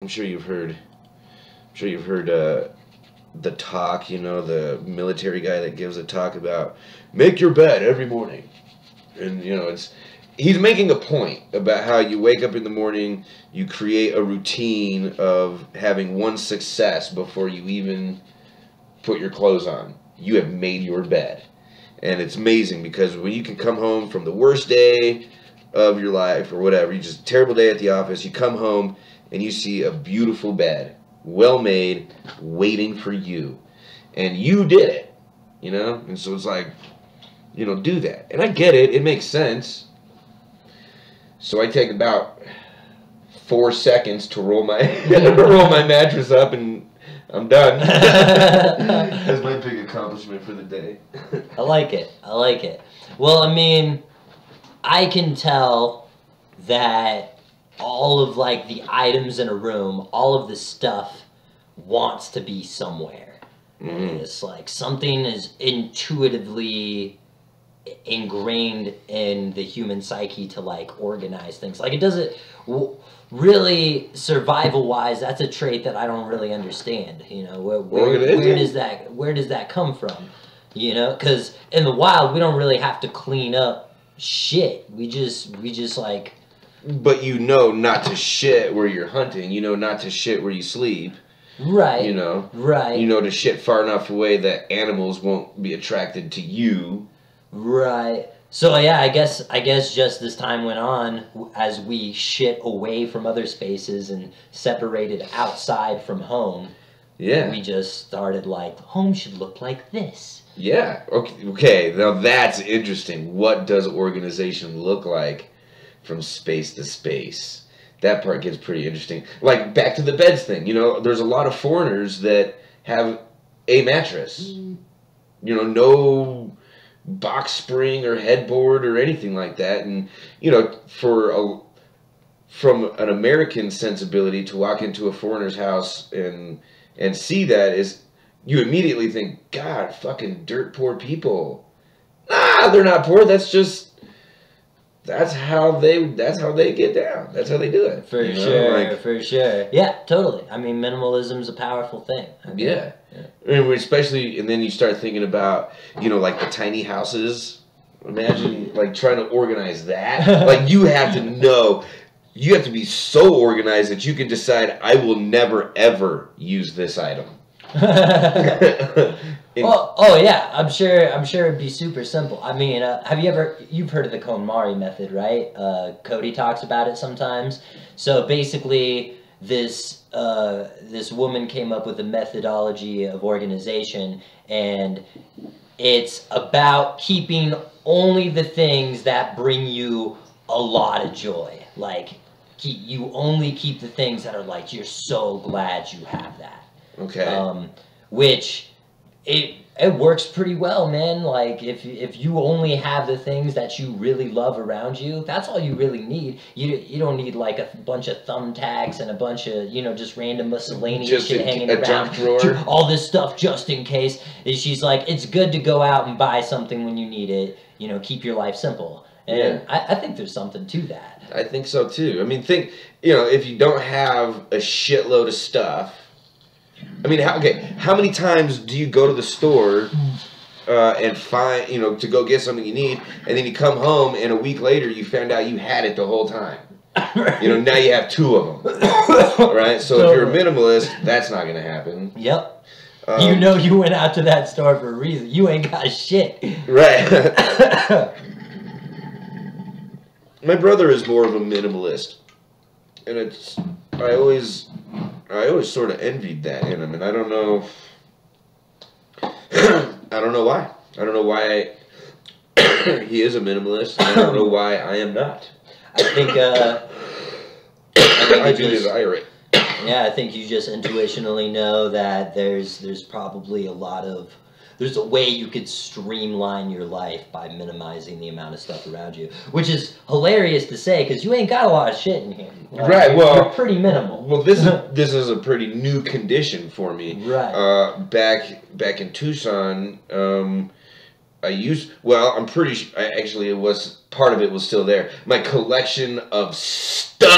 sure you've heard. I'm sure you've heard the talk. You know, the military guy that gives a talk about make your bed every morning, and you know he's making a point about how you wake up in the morning, you create a routine of having one success before you even put your clothes on. You have made your bed. And it's amazing because when you can come home from the worst day of your life or whatever, you just terrible day at the office, you come home and you see a beautiful bed, well made, waiting for you. And you did it, you know? And so it's like, you know, do that. And I get it. It makes sense. So I take about 4 seconds to roll my roll my mattress up and I'm done. That's my big accomplishment for the day. I like it. I like it. Well, I mean, I can tell that all of like the items in a room, all of the stuff wants to be somewhere. And it's like something is intuitively ingrained in the human psyche to like organize things. Like it doesn't really, survival wise, that's a trait that I don't really understand. You know, where does that come from? You know, because in the wild we don't really have to clean up shit. We just like. But you know not to shit where you're hunting. You know not to shit where you sleep. Right. You know. Right. You know to shit far enough away that animals won't be attracted to you. Right. So yeah, I guess just as time went on, as we shit away from other spaces and separated outside from home, yeah, we just started like, home should look like this. Yeah. Okay. Now that's interesting. What does organization look like from space to space? That part gets pretty interesting. Like back to the beds thing. You know, there's a lot of foreigners that have a mattress. You know, no box spring or headboard or anything like that. And you know, from an American sensibility to walk into a foreigner's house and see that is, you immediately think, God, fucking dirt poor people. Nah, they're not poor. That's how they get down. That's how they do it. For sure. Yeah, totally. I mean, minimalism's a powerful thing. I mean, yeah. And especially, and then you start thinking about, you know, like the tiny houses. Imagine like trying to organize that. Like you have to know, you have to be so organized that you can decide, I will never ever use this item. Oh yeah, I'm sure it'd be super simple. I mean, you've heard of the KonMari method, right? Cody talks about it sometimes. So basically, this woman came up with a methodology of organization, and it's about keeping only the things that bring you a lot of joy. Like, you only keep the things that are like, you're so glad you have that. Okay. Which it works pretty well, man. Like if you only have the things that you really love around you, that's all you really need. You don't need like a bunch of thumbtacks and a bunch of, you know, just random miscellaneous shit hanging around. Junk drawer. All this stuff just in case. And she's like, it's good to go out and buy something when you need it. You know, keep your life simple. And yeah. I think there's something to that. I think so too. I mean, you know, if you don't have a shitload of stuff. I mean, how many times do you go to the store and find, you know, to go get something you need, and then you come home and a week later you found out you had it the whole time? You know, now you have 2 of them, right? So if you're a minimalist, that's not going to happen. Yep. You know you went out to that store for a reason. You ain't got shit. Right. My brother is more of a minimalist, and I always sort of envied that in him, and I don't know why. I don't know why he is a minimalist, and I don't know why I am not. I think I do desire it. Yeah, I think you just intuitionally know that there's probably there's a way you could streamline your life by minimizing the amount of stuff around you, which is hilarious to say because you ain't got a lot of shit in here. Like, right. Well, you're pretty minimal. Well, this is a pretty new condition for me. Right. Back in Tucson, I'm pretty sure, actually, part of it was still there. My collection of stuff.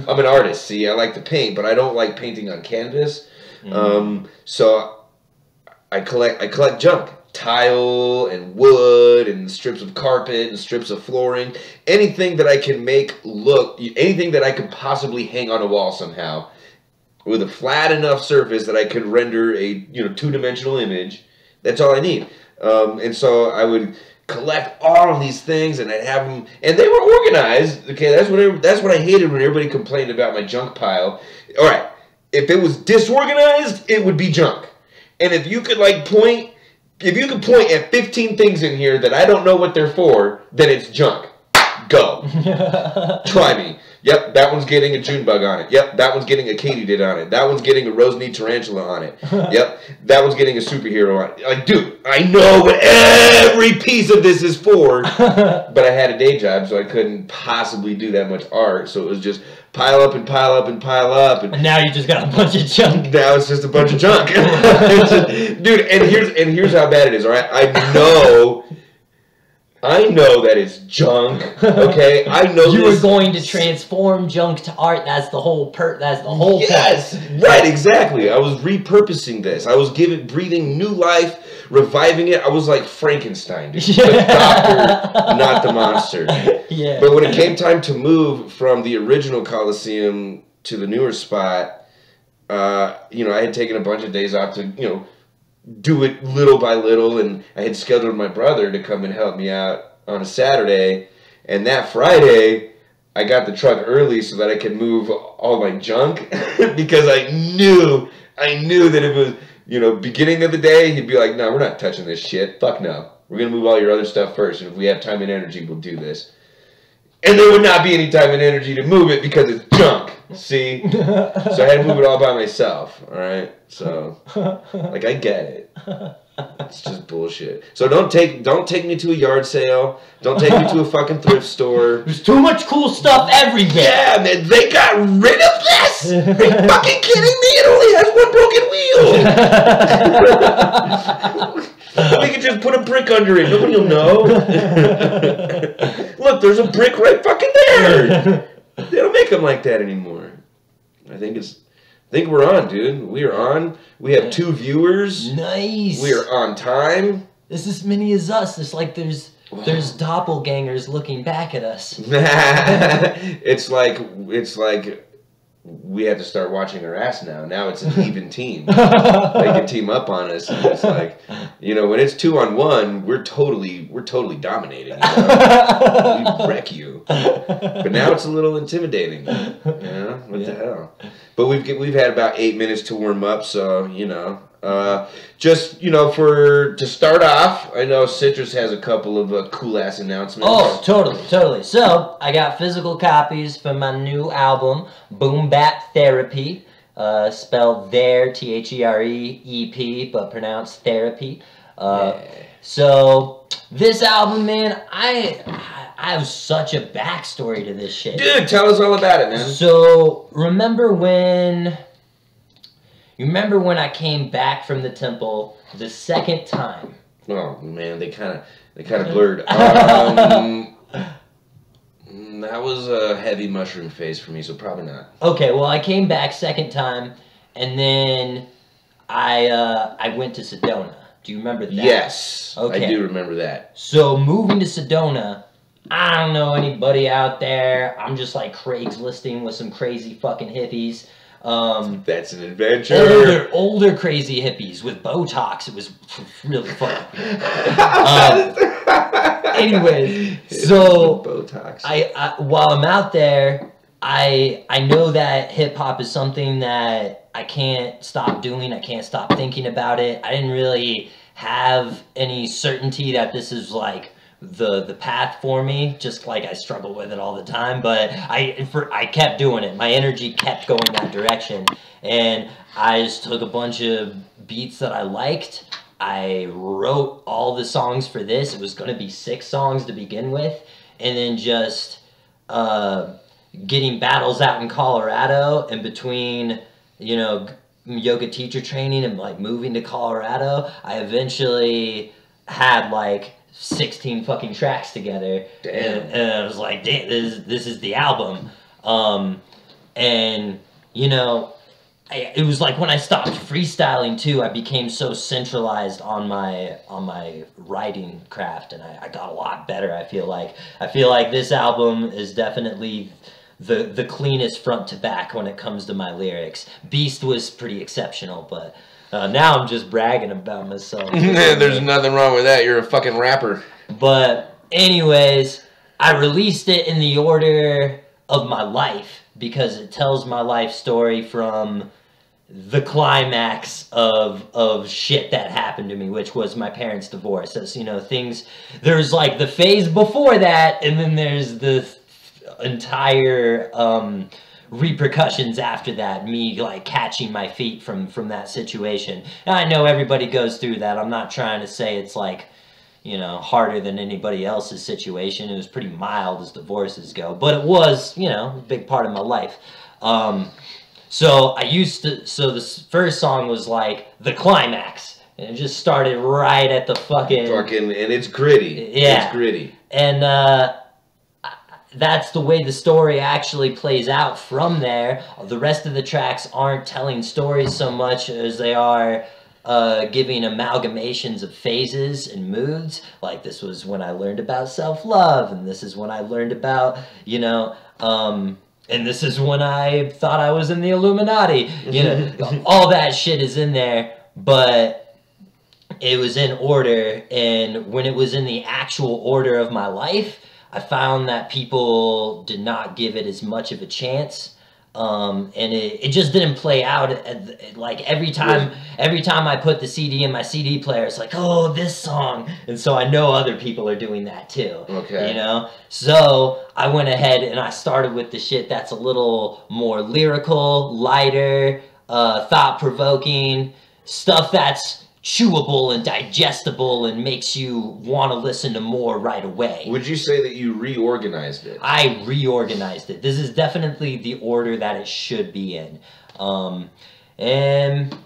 I'm an artist, see, I like to paint, but I don't like painting on canvas. So I collect junk. Tile and wood and strips of carpet and strips of flooring. Anything that I can anything that I could possibly hang on a wall somehow with a flat enough surface that I could render a two-dimensional image. That's all I need. And so I would collect all of these things, and I'd have them, and they were organized. Okay, that's what I hated when everybody complained about my junk pile. All right, if it was disorganized, it would be junk. And if you could point at 15 things in here that I don't know what they're for, then it's junk. Go. Try me. Yep, that one's getting a June bug on it. Yep, that one's getting a katydid on it. That one's getting a rose-knee tarantula on it. Yep, that one's getting a superhero on it. Like, dude, I know what every piece of this is for, but I had a day job, so I couldn't possibly do that much art. So it was just pile up and pile up and pile up. And now you just got a bunch of junk. Now it's just a bunch of junk. Dude, and here's how bad it is, all right? I know that it's junk, okay? I know you were going to transform junk to art. That's the whole yes, point. Right, exactly. I was repurposing this. I was breathing new life, reviving it. I was like Frankenstein, dude. The doctor, not the monster. Yeah. But when it came time to move from the original Coliseum to the newer spot, I had taken a bunch of days off to, do it little by little, and I had scheduled my brother to come and help me out on a Saturday, and that Friday I got the truck early so that I could move all my junk because I knew that it was beginning of the day he'd be like, no, we're not touching this shit, fuck no, we're gonna move all your other stuff first, and if we have time and energy we'll do this. And there would not be any time and energy to move it because it's junk. See? So I had to move it all by myself. Alright? So, like, I get it. It's just bullshit. So don't take me to a yard sale. Don't take me to a fucking thrift store. There's too much cool stuff everywhere. Yeah, man, they got rid of this? Are you fucking kidding me? It only has one broken wheel. We could just put a brick under it. Nobody will know. Look, there's a brick right fucking there. They don't make them like that anymore. I think we're on, dude. We are on. We have 2 viewers. Nice. We are on time. This is as many as us. It's like there's doppelgangers looking back at us. It's like we have to start watching our ass now. Now it's an even team. They can team up on us, and it's like, when it's 2-on-1, we're totally dominating. We wreck you. But now it's a little intimidating. What the hell? But we've had about 8 minutes to warm up, so to start off, I know Citrus has a couple of cool ass announcements. Oh, totally. So I got physical copies for my new album, Boom Bap Therapy, spelled there, THEREEP, but pronounced therapy. So this album, man, I have such a backstory to this shit. Dude, tell us all about it, man. So remember when I came back from the temple the second time? Oh man, they kind of blurred. That was a heavy mushroom phase for me, so probably not. Okay, well I came back second time, and then I went to Sedona. Do you remember that? Yes, okay. I do remember that. So moving to Sedona, I don't know anybody out there. I'm just like Craigslisting with some crazy fucking hippies. That's an adventure. Older crazy hippies with Botox. It was really fun. Anyways, so Botox. I while I'm out there, I know that hip hop is something that I can't stop doing. I can't stop thinking about it. I didn't really have any certainty that this is like the path for me, just like I struggle with it all the time, but I kept doing it. My energy kept going that direction, and I just took a bunch of beats that I liked. I wrote all the songs for this. It was going to be 6 songs to begin with, and then just getting battles out in Colorado, and between yoga teacher training and like moving to Colorado, I eventually had like 16 fucking tracks together. Damn. And I was like, damn, this is the album. And you know, it was like when I stopped freestyling too, I became so centralized on my writing craft, and I got a lot better. I feel like this album is definitely the cleanest front to back when it comes to my lyrics. Beast was pretty exceptional, but now I'm just bragging about myself. There's nothing wrong with that. You're a fucking rapper. But anyways, I released it in the order of my life because it tells my life story from the climax of shit that happened to me, which was my parents' divorce. As you know, there's like the phase before that, and then there's the entire repercussions after that, me like catching my feet from that situation. And I know everybody goes through that. I'm not trying to say it's like, you know, harder than anybody else's situation. It was pretty mild as divorces go, but it was, you know, a big part of my life. So this first song was like the climax, and it just started right at the fucking, and it's gritty. Yeah. It's gritty. And that's the way the story actually plays out from there. The rest of the tracks aren't telling stories so much as they are giving amalgamations of phases and moods. Like, this was when I learned about self-love, and this is when I learned about, you know, and this is when I thought I was in the Illuminati. You know, all that shit is in there, but it was in order. And when it was in the actual order of my life, I found that people did not give it as much of a chance. And it just didn't play out like every time I put the CD in my CD player, it's like, oh, this song. And so I know other people are doing that too. Okay. You know? So I went ahead and I started with the shit that's a little more lyrical, lighter, thought-provoking, stuff that's chewable and digestible and makes you want to listen to more right away. Would you say that you reorganized it? I reorganized it. This is definitely the order that it should be in. And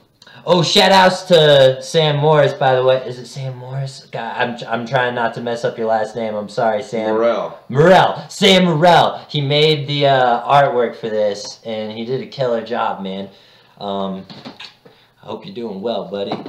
oh, shout outs to Sam Morris, by the way. Is it Sam Morris? God, I'm trying not to mess up your last name. I'm sorry, Sam. Morrell. Sam Morrell. He made the artwork for this, and he did a killer job, man. I hope you're doing well, buddy.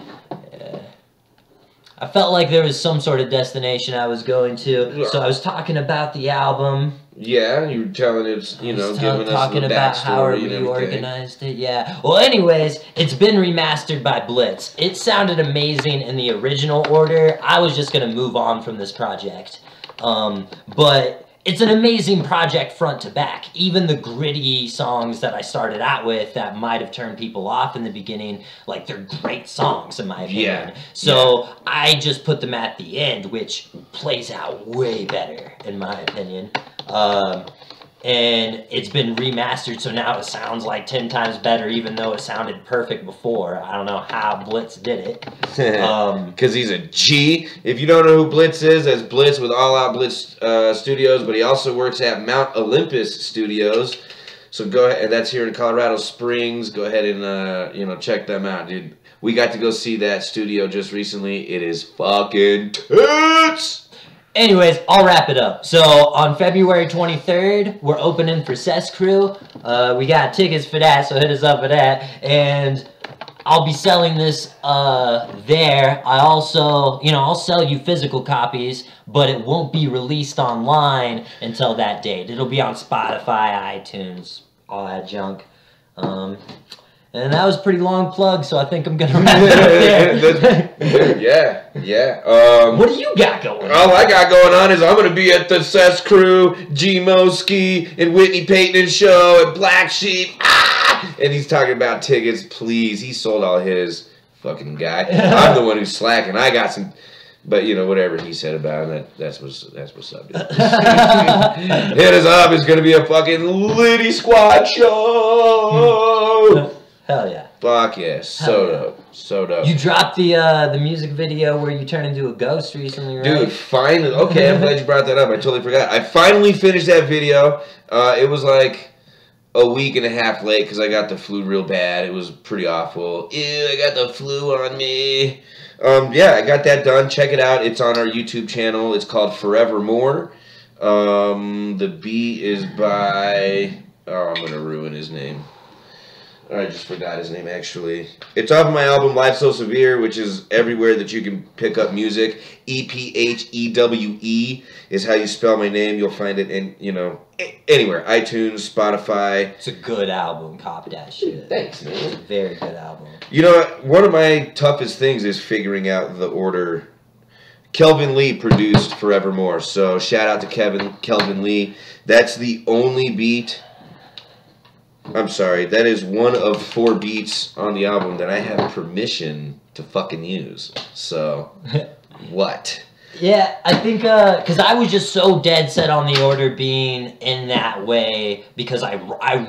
I felt like there was some sort of destination I was going to, so I was talking about the album. Yeah, you were telling it, you know, giving us the about how I reorganized it. Yeah. Well, anyways, it's been remastered by Blitz. It sounded amazing in the original order. I was just gonna move on from this project, but it's an amazing project front to back. Even the gritty songs that I started out with that might have turned people off in the beginning, like, they're great songs in my opinion. Yeah. So I just put them at the end, which plays out way better in my opinion. And it's been remastered, so now it sounds like 10 times better, even though it sounded perfect before. I don't know how Blitz did it. Because he's a G. If you don't know who Blitz is, that's Blitz with All Out Blitz Studios, but he also works at Mount Olympus Studios. So go ahead, and that's here in Colorado Springs. Go ahead and, you know, check them out, dude. We got to go see that studio just recently. It is fucking tits! Anyways, I'll wrap it up. So, on February 23rd, we're opening for Cess Crew. We got tickets for that, so hit us up for that. And I'll be selling this there. I also, you know, I'll sell you physical copies, but it won't be released online until that date. It'll be on Spotify, iTunes, all that junk. And that was a pretty long plug, so I think I'm going to wrap it up there. Yeah. What do you got going on? All I got going on is I'm going to be at the Cess Crew, G Moski, and Whitney Payton show at Black Sheep. Ah! And he's talking about tickets. Please, he sold all his. Fucking guy. I'm the one who's slacking. I got some... But, you know, whatever he said about him, that's what's up, dude. Hit us up. It's going to be a fucking Liddy Squad show. Hell yeah. Fuck yeah. So dope. So dope. You dropped the music video where you turn into a ghost recently, right? Dude, finally. Okay, I'm glad you brought that up. I totally forgot. I finally finished that video. It was like a week and a half late because I got the flu real bad. It was pretty awful. Ew, I got the flu on me. Yeah, I got that done. Check it out. It's on our YouTube channel. It's called Forevermore. The beat is by... Oh, I'm going to ruin his name. I just forgot his name, actually. It's off my album, Life So Severe, which is everywhere that you can pick up music. EPHEWE is how you spell my name. You'll find it in, anywhere. iTunes, Spotify. It's a good album. Cop that shit. Thanks, man. It's a very good album. One of my toughest things is figuring out the order. Kelvin Lee produced Forevermore, so shout out to Kelvin Lee. That's the only beat... I'm sorry, that is one of 4 beats on the album that I have permission to fucking use. So, what? Yeah, I think, because I was just so dead set on the order being in that way, because I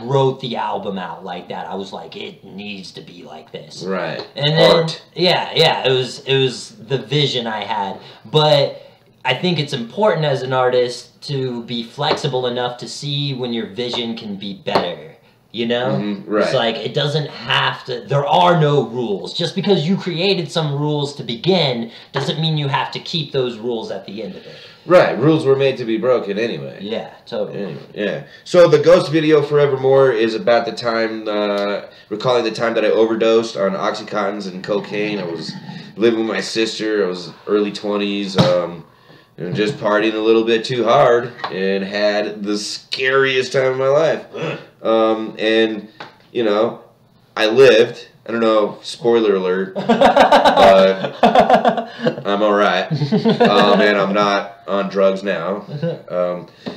wrote the album out like that. I was like, it needs to be like this. Right. And then, Art. yeah, it was the vision I had. But I think it's important as an artist to be flexible enough to see when your vision can be better. Right. It's like, it doesn't have to, there are no rules. Just because you created some rules to begin, doesn't mean you have to keep those rules at the end of it. Right, rules were made to be broken anyway. Yeah, totally. Anyway, yeah. So the Ghost video, Forevermore, is about the time, recalling the time that I overdosed on Oxycontins and cocaine. I was living with my sister, I was early 20s, and just partying a little bit too hard, and had the scariest time of my life. And, I lived. I don't know, spoiler alert, but I'm alright. And I'm not on drugs now.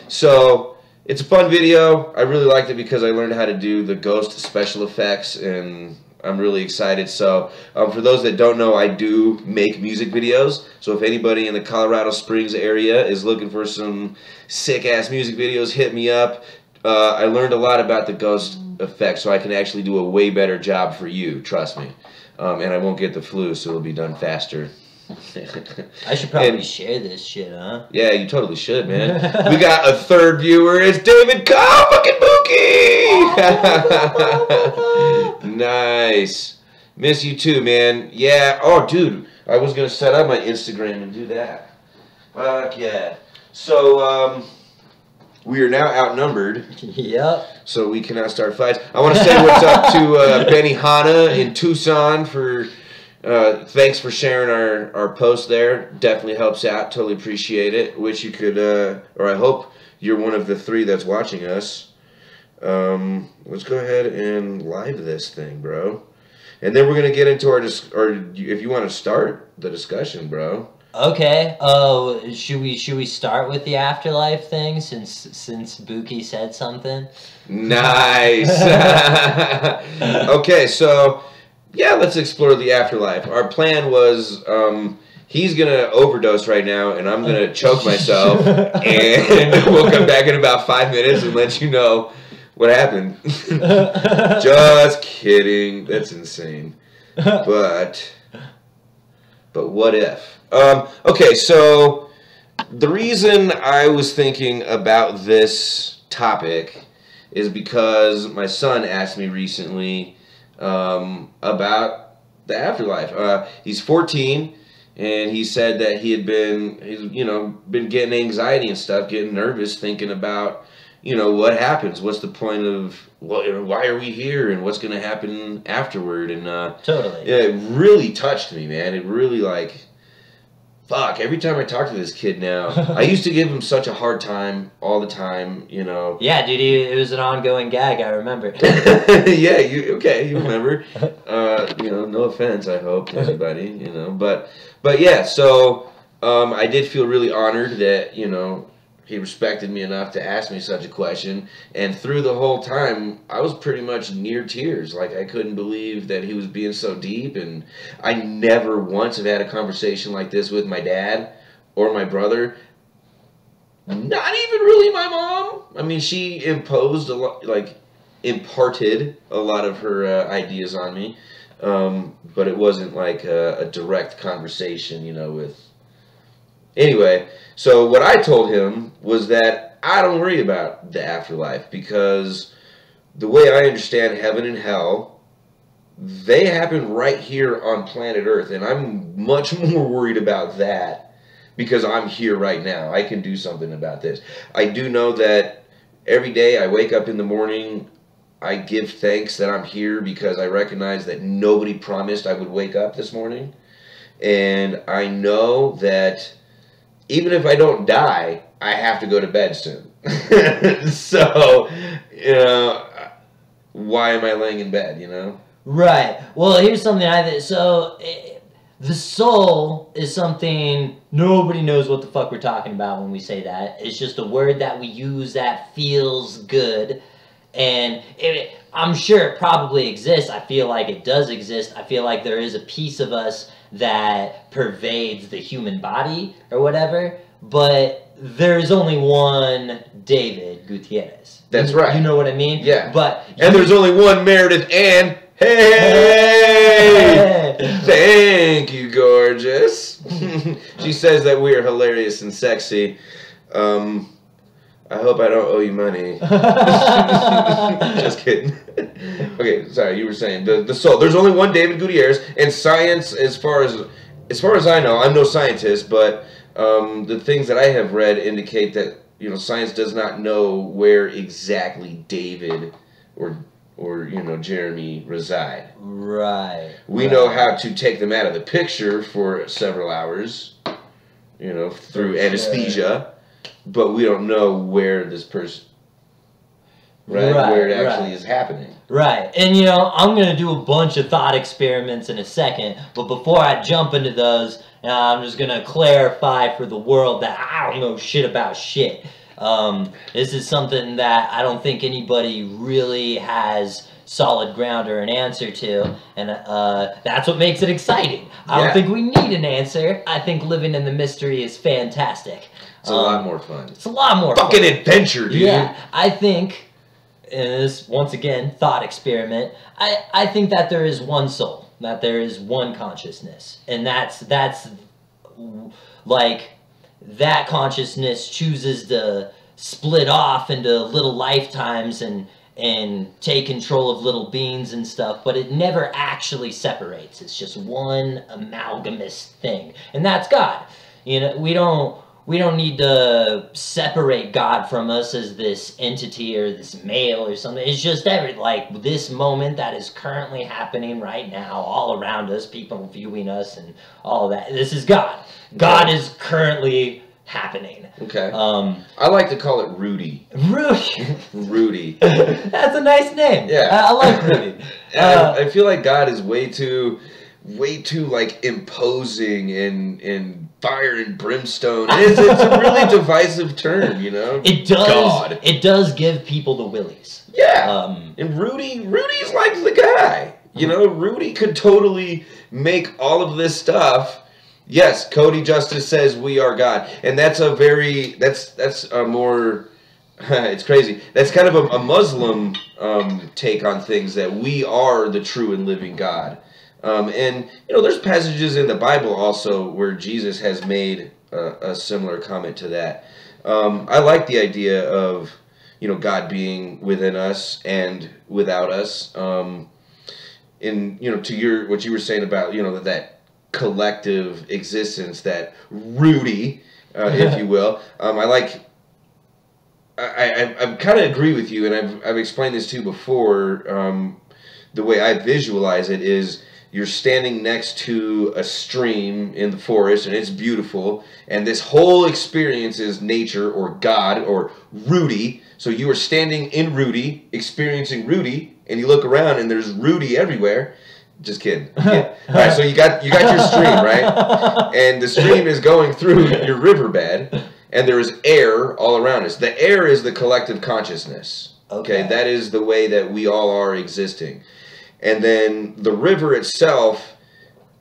So, it's a fun video. I really liked it because I learned how to do the Ghost special effects, and I'm really excited. So, for those that don't know, I do make music videos. So if anybody in the Colorado Springs area is looking for some sick-ass music videos, hit me up. I learned a lot about the Ghost effect, so I can actually do a way better job for you, trust me. And I won't get the flu, so it'll be done faster. I should probably share this shit, huh? Yeah, you totally should, man. We got a 3rd viewer. It's David Cobb fucking Bookie! Nice. Miss you too, man. Yeah. Oh, dude. I was going to set up my Instagram and do that. Fuck yeah. So, we are now outnumbered. Yep. So we cannot start fights. I want to say what's up to Benny Hanna in Tucson for... thanks for sharing our post there. Definitely helps out. Totally appreciate it. Wish you could, or I hope you're one of the 3 that's watching us. Let's go ahead and live this thing, bro. And then we're going to get into our, or if you want to start the discussion, bro. Okay. Should we start with the afterlife thing since Buki said something? Nice. Okay, so... yeah, let's explore the afterlife. Our plan was, he's going to overdose right now, and I'm going to choke myself, and we'll come back in about 5 minutes and let you know what happened. Just kidding. That's insane. But what if? Okay, so the reason I was thinking about this topic is because my son asked me recently... about the afterlife. He's 14, and he said that he's been getting anxiety and stuff, getting nervous, thinking about, what happens, what's the point of, why are we here, and what's going to happen afterward, and, totally. Yeah, it really touched me, man. It really, fuck, every time I talk to this kid now, I used to give him such a hard time all the time, Yeah, dude, it was an ongoing gag, I remember. Yeah, you remember. No offense, I hope, to anybody, But yeah, so I did feel really honored that, he respected me enough to ask me such a question. And through the whole time, I was pretty much near tears. I couldn't believe that he was being so deep. And I never once have had a conversation like this with my dad or my brother. Not even really my mom. I mean, she imposed a lot, imparted a lot of her ideas on me. But it wasn't like a direct conversation, with... Anyway, so what I told him was that I don't worry about the afterlife because the way I understand heaven and hell, they happen right here on planet Earth, and I'm much more worried about that because I'm here right now. I can do something about this. I do know that every day I wake up in the morning, I give thanks that I'm here because I recognize that nobody promised I would wake up this morning. And I know that even if I don't die, I have to go to bed soon. So, you know, why am I laying in bed, you know? Right. Well, here's something I think. So, the soul is something nobody knows what the fuck we're talking about when we say that. It's just a word that we use that feels good. And I'm sure it probably exists. I feel like it does exist. I feel like there is a piece of us that pervades the human body or whatever. But there's only one David Gutierrez. That's right. You know what I mean? Yeah. And there's only one Meredith Ann. Hey! Thank you, gorgeous. She says that we are hilarious and sexy. I hope I don't owe you money. Just kidding. Okay, sorry, you were saying the soul. There's only one David Gutierrez, and science, as far as I know, I'm no scientist, but the things that I have read indicate that, you know, science does not know where exactly David or you know, Jeremy reside. Right. We know how to take them out of the picture for several hours, you know, through anesthesia. But we don't know where this person, where it actually is happening. Right. And, you know, I'm going to do a bunch of thought experiments in a second. But before I jump into those, I'm just going to clarify for the world that I don't know shit about shit. This is something that I don't think anybody really has solid ground or an answer to, and that's what makes it exciting. I don't think we need an answer. I think living in the mystery is fantastic. It's a lot more fun. It's a lot more fucking adventure, dude. Yeah, I think, and this, once again, thought experiment, I think that there is one soul, that there is one consciousness, and that's like, that consciousness chooses to split off into little lifetimes and take control of little beings and stuff, but it never actually separates. It's just one amalgamous thing, and that's God. You know, we don't need to separate God from us as this entity or this male or something. It's just like this moment that is currently happening right now, all around us, people viewing us and all of that. This is God. God is currently happening. Okay. I like to call it Rudy. Rudy. Rudy. That's a nice name. Yeah. I like Rudy. I feel like God is way too like imposing and fire and brimstone. It's a really divisive term, you know. It does. God. It does give people the willies. Yeah. And Rudy's like the guy. You know, Rudy could totally make all of this stuff. Yes, Cody Justice says we are God, and that's a more. It's crazy. That's kind of a Muslim take on things, that we are the true and living God. And, you know, there's passages in the Bible also where Jesus has made a similar comment to that. I like the idea of, you know, God being within us and without us. In, you know, to what you were saying about, you know, that collective existence, that Rudy, if you will. I kind of agree with you, and I've explained this to you before. The way I visualize it is, you're standing next to a stream in the forest, and it's beautiful, and this whole experience is nature or God or Rudy. So you are standing in Rudy, experiencing Rudy, and you look around and there's Rudy everywhere. Just kidding. Yeah. All right, so you got your stream, right? And the stream is going through your riverbed, and there is air all around us. The air is the collective consciousness. Okay, that is the way that we all are existing. And then the river itself,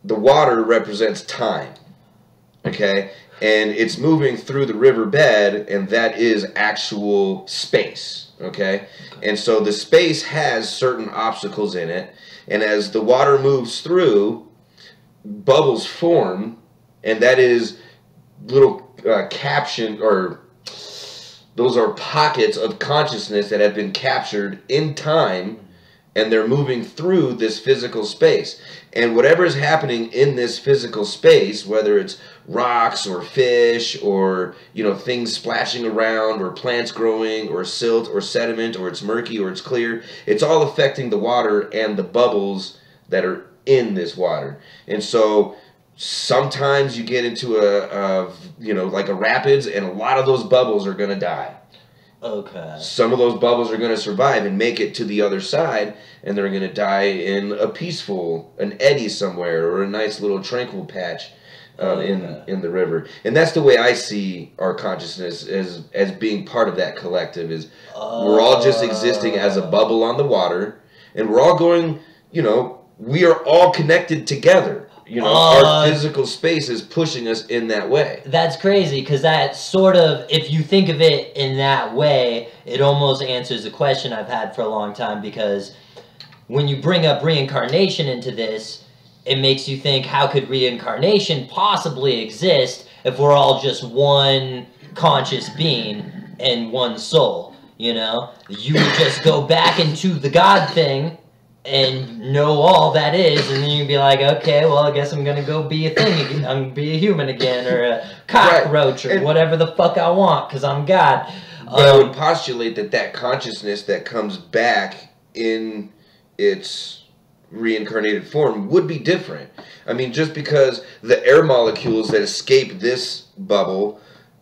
the water represents time. Okay? And it's moving through the riverbed, and that is actual space. Okay? And so the space has certain obstacles in it, and as the water moves through, bubbles form, and that is little those are pockets of consciousness that have been captured in time, and they're moving through this physical space. And whatever is happening in this physical space, whether it's rocks or fish or, you know, things splashing around or plants growing or silt or sediment or it's murky or it's clear, it's all affecting the water and the bubbles that are in this water. And so sometimes you get into a you know, like a rapids, and a lot of those bubbles are going to die. Okay. Some of those bubbles are going to survive and make it to the other side, and they're going to die in a peaceful, an eddy somewhere, or a nice little tranquil patch in the river. And that's the way I see our consciousness as being part of that collective. Is we're all just existing as a bubble on the water, and we're all going, you know, we are all connected together. You know, our physical space is pushing us in that way. That's crazy, because that sort of, if you think of it in that way, it almost answers a question I've had for a long time, because when you bring up reincarnation into this, it makes you think, how could reincarnation possibly exist if we're all just one conscious being and one soul, you know? You would just go back into the God thing and know all that is, and then you'd be like, okay, well, I guess I'm gonna go be a thing again. I'm gonna be a human again, or a cockroach, or whatever the fuck I want, because I'm God. But I would postulate that consciousness that comes back in its reincarnated form would be different. I mean, just because the air molecules that escape this bubble,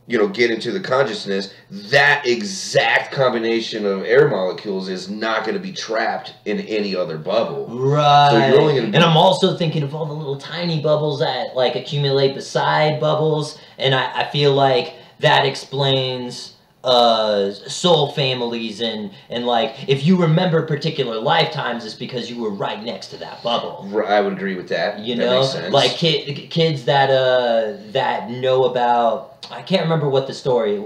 you know, get into the consciousness, that exact combination of air molecules is not going to be trapped in any other bubble. Right. So you're only going to be... And I'm also thinking of all the little tiny bubbles that, like, accumulate beside bubbles, and I feel like that explains soul families, and like, if you remember particular lifetimes, it's because you were right next to that bubble. I would agree with that. You that know, makes sense. like kids that know about, I can't remember what the story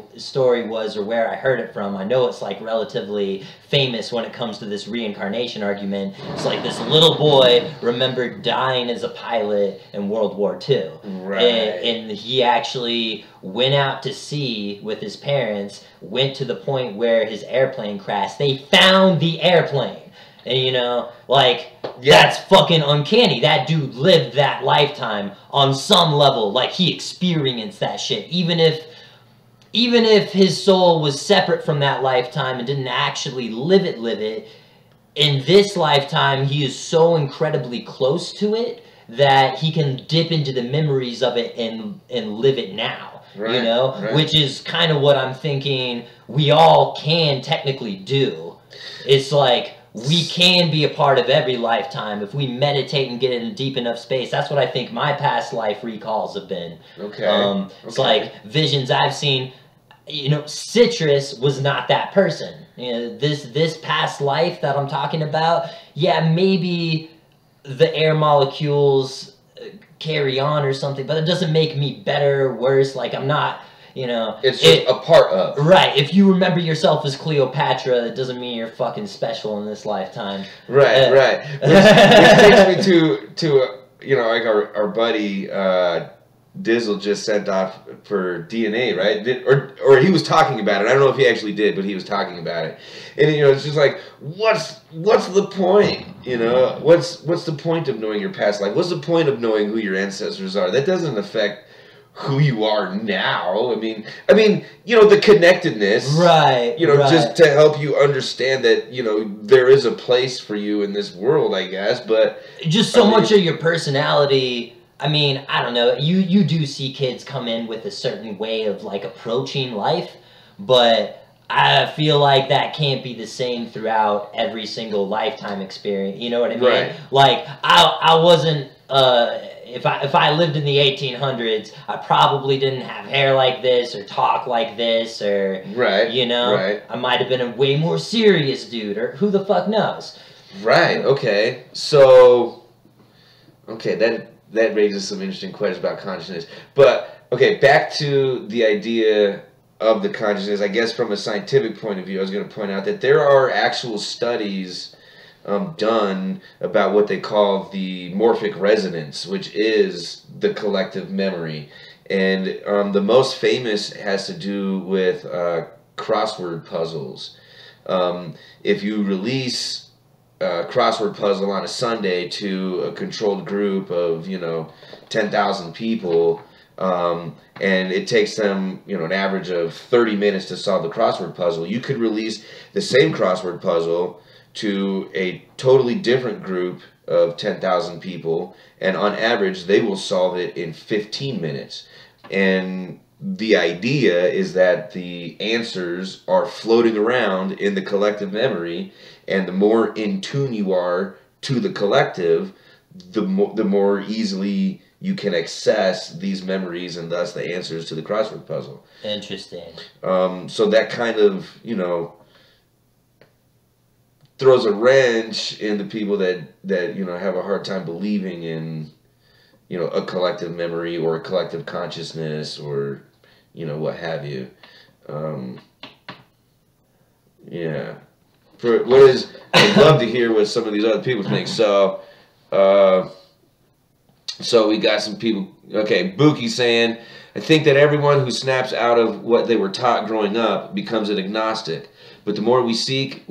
was or where I heard it from. I know it's like relatively famous when it comes to this reincarnation argument. It's like this little boy remembered dying as a pilot in World War II. Right. And he actually went out to sea with his parents, went to the point where his airplane crashed. They found the airplane. And, you know, like, that's fucking uncanny. That dude lived that lifetime on some level. Like, he experienced that shit. Even if his soul was separate from that lifetime and didn't actually live it, in this lifetime, he is so incredibly close to it that he can dip into the memories of it and live it now. Right, you know? Right. Which is kind of what I'm thinking we all can technically do. It's like, we can be a part of every lifetime if we meditate and get in a deep enough space. That's what I think my past life recalls have been. Okay. It's like visions I've seen. You know, Citrus was not that person. You know, this past life that I'm talking about, yeah, maybe the air molecules carry on or something, but it doesn't make me better or worse. Like, I'm not... You know, it's just a part of. Right. If you remember yourself as Cleopatra, it doesn't mean you're fucking special in this lifetime. Right, right. Which takes me to you know, like our buddy Dizzle just sent off for DNA, right? Or he was talking about it. I don't know if he actually did, but he was talking about it. And you know, it's just like, what's the point? You know, what's the point of knowing your past life? What's the point of knowing who your ancestors are? That doesn't affect who you are now. I mean, you know, the connectedness, right? You know, just to help you understand that, you know, there is a place for you in this world, I guess. But just so much of your personality. I mean, I don't know. You do see kids come in with a certain way of like approaching life, but I feel like that can't be the same throughout every single lifetime experience. You know what I mean? Right. Like I wasn't. If I lived in the 1800s, I probably didn't have hair like this or talk like this, or you know, I might have been a way more serious dude, or who the fuck knows? Right. Okay. So, okay, that raises some interesting questions about consciousness. But okay, back to the idea of the consciousness. I guess from a scientific point of view, I was going to point out that there are actual studies done about what they call the morphic resonance, which is the collective memory. And the most famous has to do with crossword puzzles. If you release a crossword puzzle on a Sunday to a controlled group of 10,000 people, and it takes them an average of 30 minutes to solve the crossword puzzle, you could release the same crossword puzzle to a totally different group of 10,000 people, and on average they will solve it in 15 minutes. And the idea is that the answers are floating around in the collective memory, and the more in tune you are to the collective, the more easily you can access these memories and thus the answers to the crossword puzzle. Interesting. So that kind of, throws a wrench into people that have a hard time believing in, a collective memory or a collective consciousness or, what have you. Yeah. I'd love to hear what some of these other people think. So we got some people. Okay, Buki saying, I think that everyone who snaps out of what they were taught growing up becomes an agnostic. But the more we seek,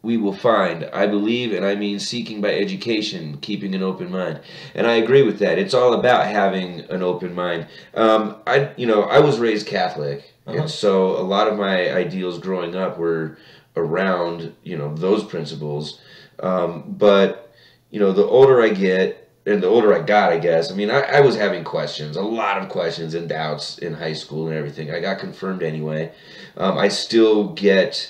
we will find. I believe, and I mean seeking by education, keeping an open mind. And I agree with that. It's all about having an open mind. I was raised Catholic, and so a lot of my ideals growing up were around, those principles. But, the older I get, and the older I got, I guess, I was having questions, a lot of questions and doubts in high school and everything. I got confirmed anyway. I still get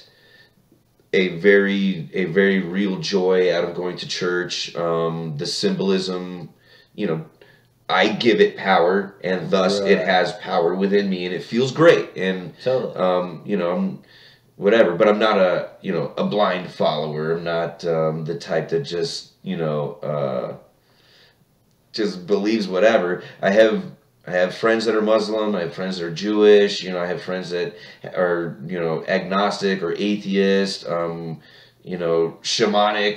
a very real joy out of going to church. The symbolism, I give it power, and thus it has power within me, and it feels great. And totally. Whatever, but I'm not a blind follower. I'm not the type that just just believes whatever. I have friends that are Muslim. I have friends that are Jewish. I have friends that are agnostic or atheist. Shamanic,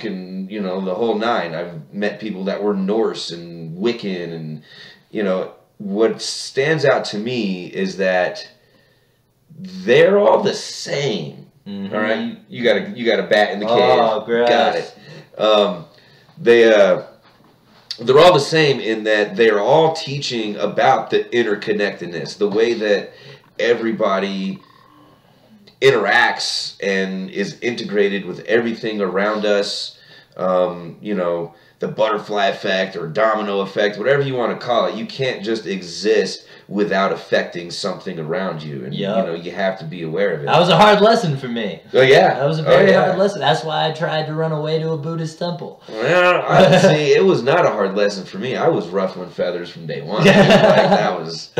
and the whole nine. I've met people that were Norse and Wiccan, and what stands out to me is that they're all the same. Mm-hmm. All right, you got a bat in the cave. Oh, gross. Got it. They're all the same in that they're all teaching about the interconnectedness, the way that everybody interacts and is integrated with everything around us. The butterfly effect or domino effect, whatever you want to call it. You can't just exist without affecting something around you, and you have to be aware of it. That was a hard lesson for me. Oh yeah, that was a very hard lesson. That's why I tried to run away to a Buddhist temple. Well, see, it was not a hard lesson for me. I was ruffling feathers from day one. That was.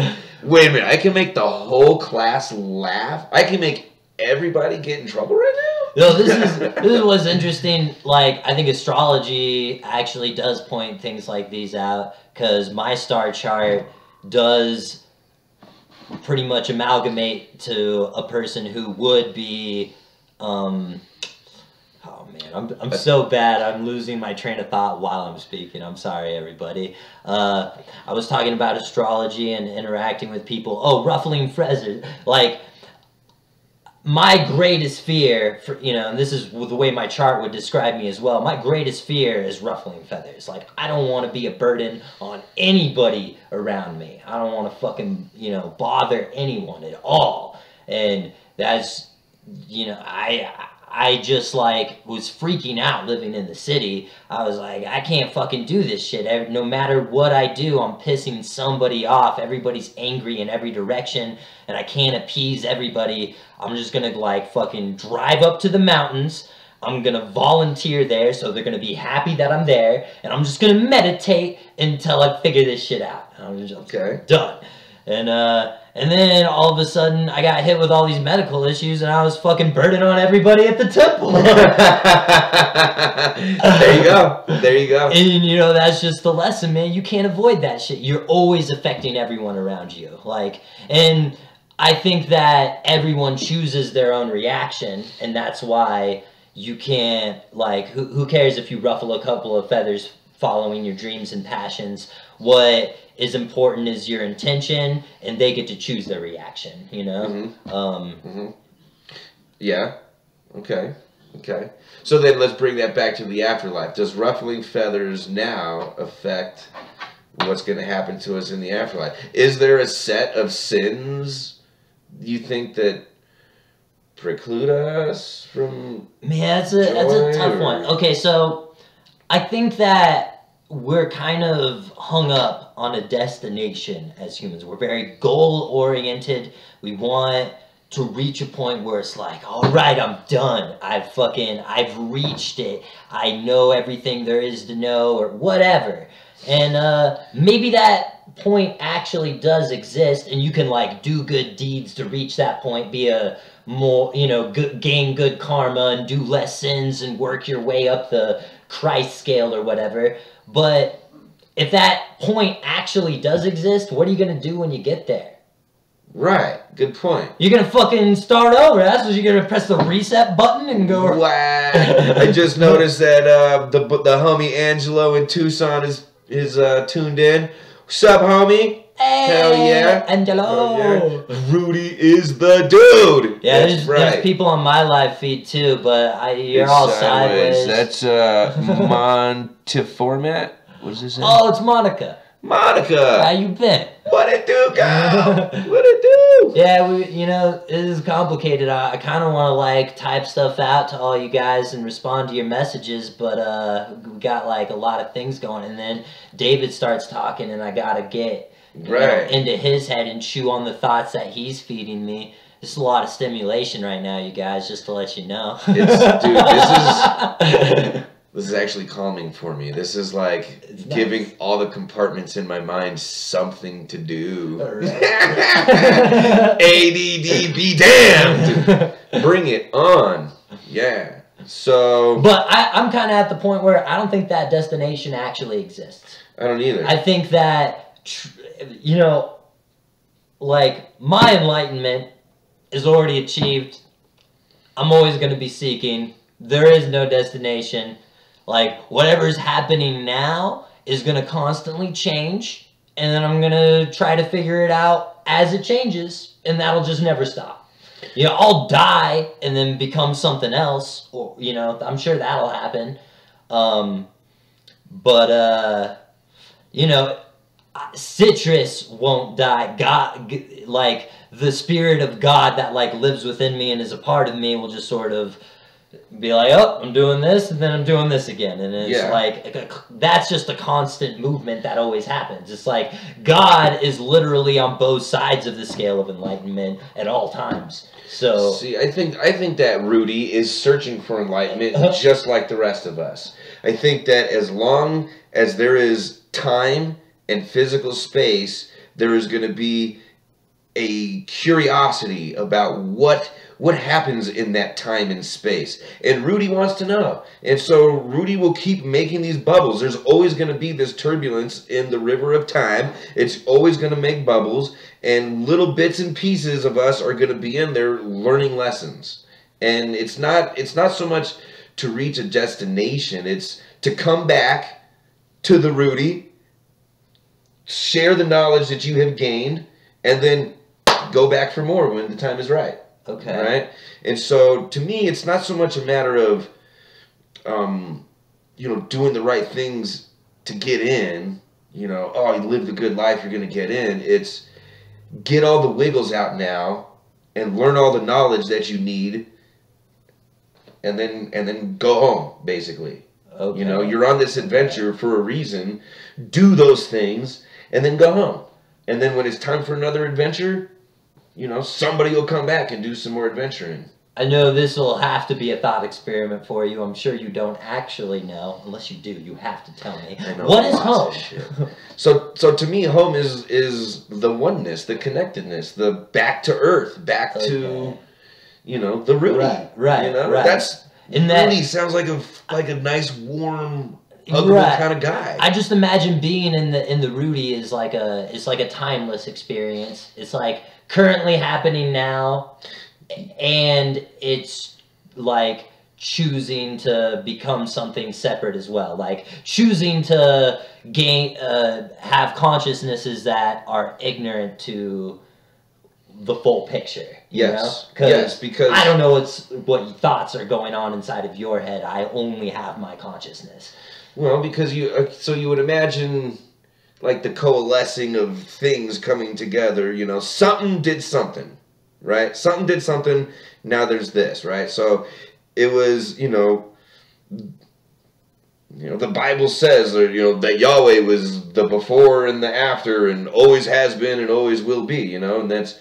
Wait a minute, I can make the whole class laugh. I can make everybody get in trouble right now. This is what's interesting. Like, I think astrology actually does point things like these out, because my star chart does pretty much amalgamate to a person who would be oh man, I'm so bad. I'm losing my train of thought while I'm speaking. I'm sorry, everybody. I was talking about astrology and interacting with people. Oh, ruffling feathers. Like, my greatest fear, and this is the way my chart would describe me as well, my greatest fear is ruffling feathers. Like, I don't want to be a burden on anybody around me. I don't want to fucking, bother anyone at all. And that's, I just, was freaking out living in the city. I was like, I can't fucking do this shit. No matter what I do, I'm pissing somebody off. Everybody's angry in every direction, and I can't appease everybody. I'm just gonna, fucking drive up to the mountains. I'm gonna volunteer there, so they're gonna be happy that I'm there, and I'm just gonna meditate until I figure this shit out. I'm just done. And then all of a sudden, I got hit with all these medical issues, and I was fucking burning on everybody at the temple. There you go. And, that's just the lesson, man. You can't avoid that shit. You're always affecting everyone around you. And I think that everyone chooses their own reaction, and that's why you can't, who cares if you ruffle a couple of feathers following your dreams and passions? What is important is your intention, and they get to choose their reaction, Yeah. Okay. Okay. So then let's bring that back to the afterlife. Does ruffling feathers now affect what's going to happen to us in the afterlife? Is there a set of sins you think that preclude us from Man, that's a tough one. Okay, so I think that we're kind of hung up on a destination as humans. We're very goal oriented. We want to reach a point where it's like, all right, I'm done. I've reached it. I know everything there is to know, or whatever. And maybe that point actually does exist, and you can like do good deeds to reach that point, be a more, gain good karma and do less sins and work your way up the Christ scale or whatever. But if that point actually does exist, what are you going to do when you get there? Right. Good point. You're going to fucking start over. That's what you're going to press the reset button and go. Wow. I just noticed that the homie Angelo in Tucson is tuned in. What's up, homie? Hey, hell yeah. Angelo. Oh, yeah. Rudy is the dude. Yeah, there's people on my live feed too, but you're it's all sideways. That's Monteformat. What is this? Oh, it's Monica. Monica. How you been? What it do, girl? What it do? Yeah, it is complicated. I kind of want to like type stuff out to all you guys and respond to your messages, but we got like a lot of things going, and then David starts talking, and I gotta get into his head and chew on the thoughts that he's feeding me. This is a lot of stimulation right now, you guys, just to let you know. This is actually calming for me. This is like giving all the compartments in my mind something to do. Right. ADD be damned. Bring it on. Yeah. So. But I'm kind of at the point where I don't think that destination actually exists. I don't either. I think that, like my enlightenment is already achieved. I'm always going to be seeking. There is no destination. Like, whatever's happening now is going to constantly change, and then I'm going to try to figure it out as it changes, and that'll just never stop. I'll die and then become something else, or, I'm sure that'll happen. Citrus won't die. God, like, the spirit of God that, like, lives within me and is a part of me will just sort of be like, oh, I'm doing this, and then I'm doing this again. And it's like, that's just a constant movement that always happens. It's like, God is literally on both sides of the scale of enlightenment at all times. So, see, I think that Rudy is searching for enlightenment just like the rest of us. I think that as long as there is time and physical space, there is going to be a curiosity about what happens in that time and space. And Rudy wants to know. And so Rudy will keep making these bubbles. There's always going to be this turbulence in the river of time. It's always going to make bubbles. And little bits and pieces of us are going to be in there learning lessons. And it's not so much to reach a destination. It's to come back to the Rudy, share the knowledge that you have gained, and then go back for more when the time is right. Okay. Right? And so, to me, it's not so much a matter of, doing the right things to get in. You live the good life, you're going to get in. It's get all the wiggles out now and learn all the knowledge that you need and then go home, basically. Okay. You're on this adventure for a reason. Do those things and then go home. And then when it's time for another adventure, somebody will come back and do some more adventuring. I know this will have to be a thought experiment for you. I'm sure you don't actually know. Unless you do, you have to tell me. What is home? So to me, home is the oneness, the connectedness, the back to earth, back to, the Rudy. Right. That's, Rudy sounds like a nice, warm, ugly kind of guy. I just imagine being in the Rudy is like a timeless experience. It's like currently happening now, and it's like choosing to become something separate as well, like choosing to have consciousnesses that are ignorant to the full picture. Yes. Yes, because I don't know what thoughts are going on inside of your head. I only have my consciousness. Well, because so you would imagine like the coalescing of things coming together, something did something, right? Something did something, now there's this, right? So it was, the Bible says that Yahweh was the before and the after and always has been and always will be, and that's,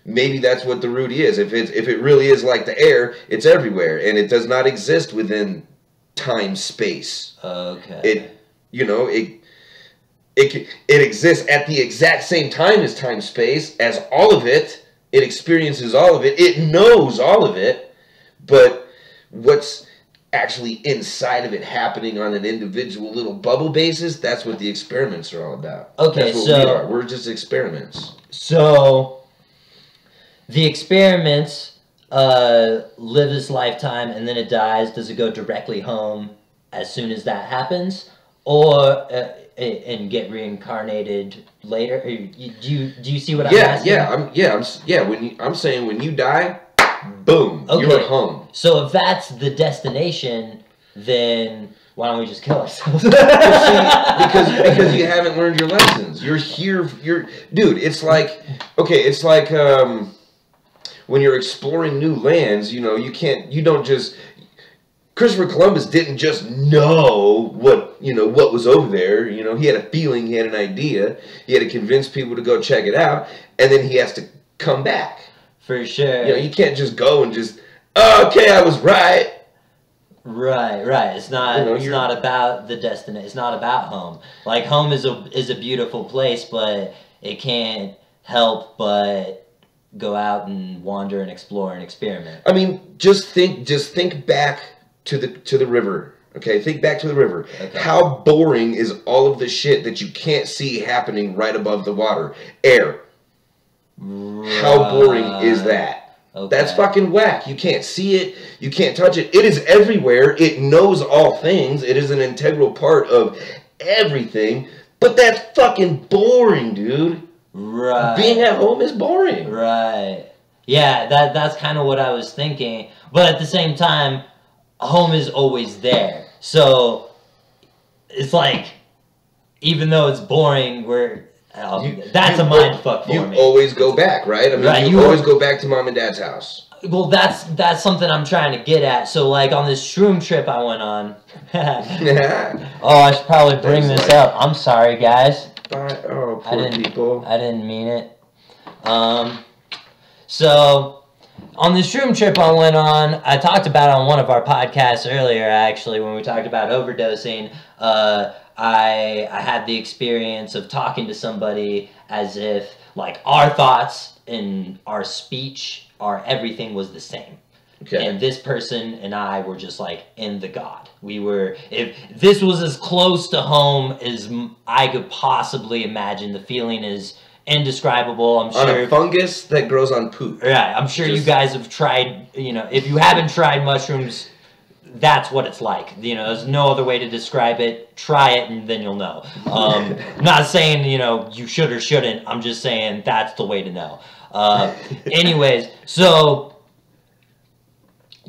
maybe that's what the Rudy is. If it really is like the air, it's everywhere and it does not exist within time space. Okay. It exists at the exact same time as time space, as all of it. It experiences all of it. It knows all of it. But what's actually inside of it happening on an individual little bubble basis, that's what the experiments are all about. Okay, that's what we are. We're just experiments. So the experiments live its lifetime and then it dies. Does it go directly home as soon as that happens? Or and get reincarnated later? Do you see what I'm asking? I'm saying when you die, boom, okay. You're home. So if that's the destination, then why don't we just kill ourselves? because you haven't learned your lessons. You're here. Dude. It's like when you're exploring new lands. You don't just. Christopher Columbus didn't just know what was over there. He had a feeling, he had an idea. He had to convince people to go check it out, and then he has to come back. For sure. You can't just go and just, okay, I was right. Right. It's not. It's not about the destination. It's not about home. Like home is a beautiful place, but it can't help but go out and wander and explore and experiment. I mean, just think back to the river. Okay, think back to the river. Okay. How boring is all of the shit that you can't see happening right above the water? Air. Right. How boring is that? Okay. That's fucking whack. You can't see it. You can't touch it. It is everywhere. It knows all things. It is an integral part of everything. But that's fucking boring, dude. Right. Being at home is boring. Right. Yeah, that's kind of what I was thinking. But at the same time, home is always there. So it's like, even though it's boring, that's a mind fuck for me. You always go back, right? I mean, right, you always go back to mom and dad's house. Well, that's something I'm trying to get at. So, like, on this shroom trip I went on. Oh, I should probably bring this up. I'm sorry, guys. Oh, poor people. I didn't mean it. So, on the shroom trip I went on, I talked about it on one of our podcasts earlier, actually, when we talked about overdosing. I had the experience of talking to somebody as if, like, our thoughts and our speech, everything was the same. Okay. And this person and I were just, like, in the God. If this was as close to home as I could possibly imagine, the feeling is indescribable. I'm sure. On a fungus that grows on poop. Right. I'm sure you guys have tried, if you haven't tried mushrooms, that's what it's like. There's no other way to describe it. Try it and then you'll know. Not saying, you should or shouldn't. I'm just saying that's the way to know. Anyways, so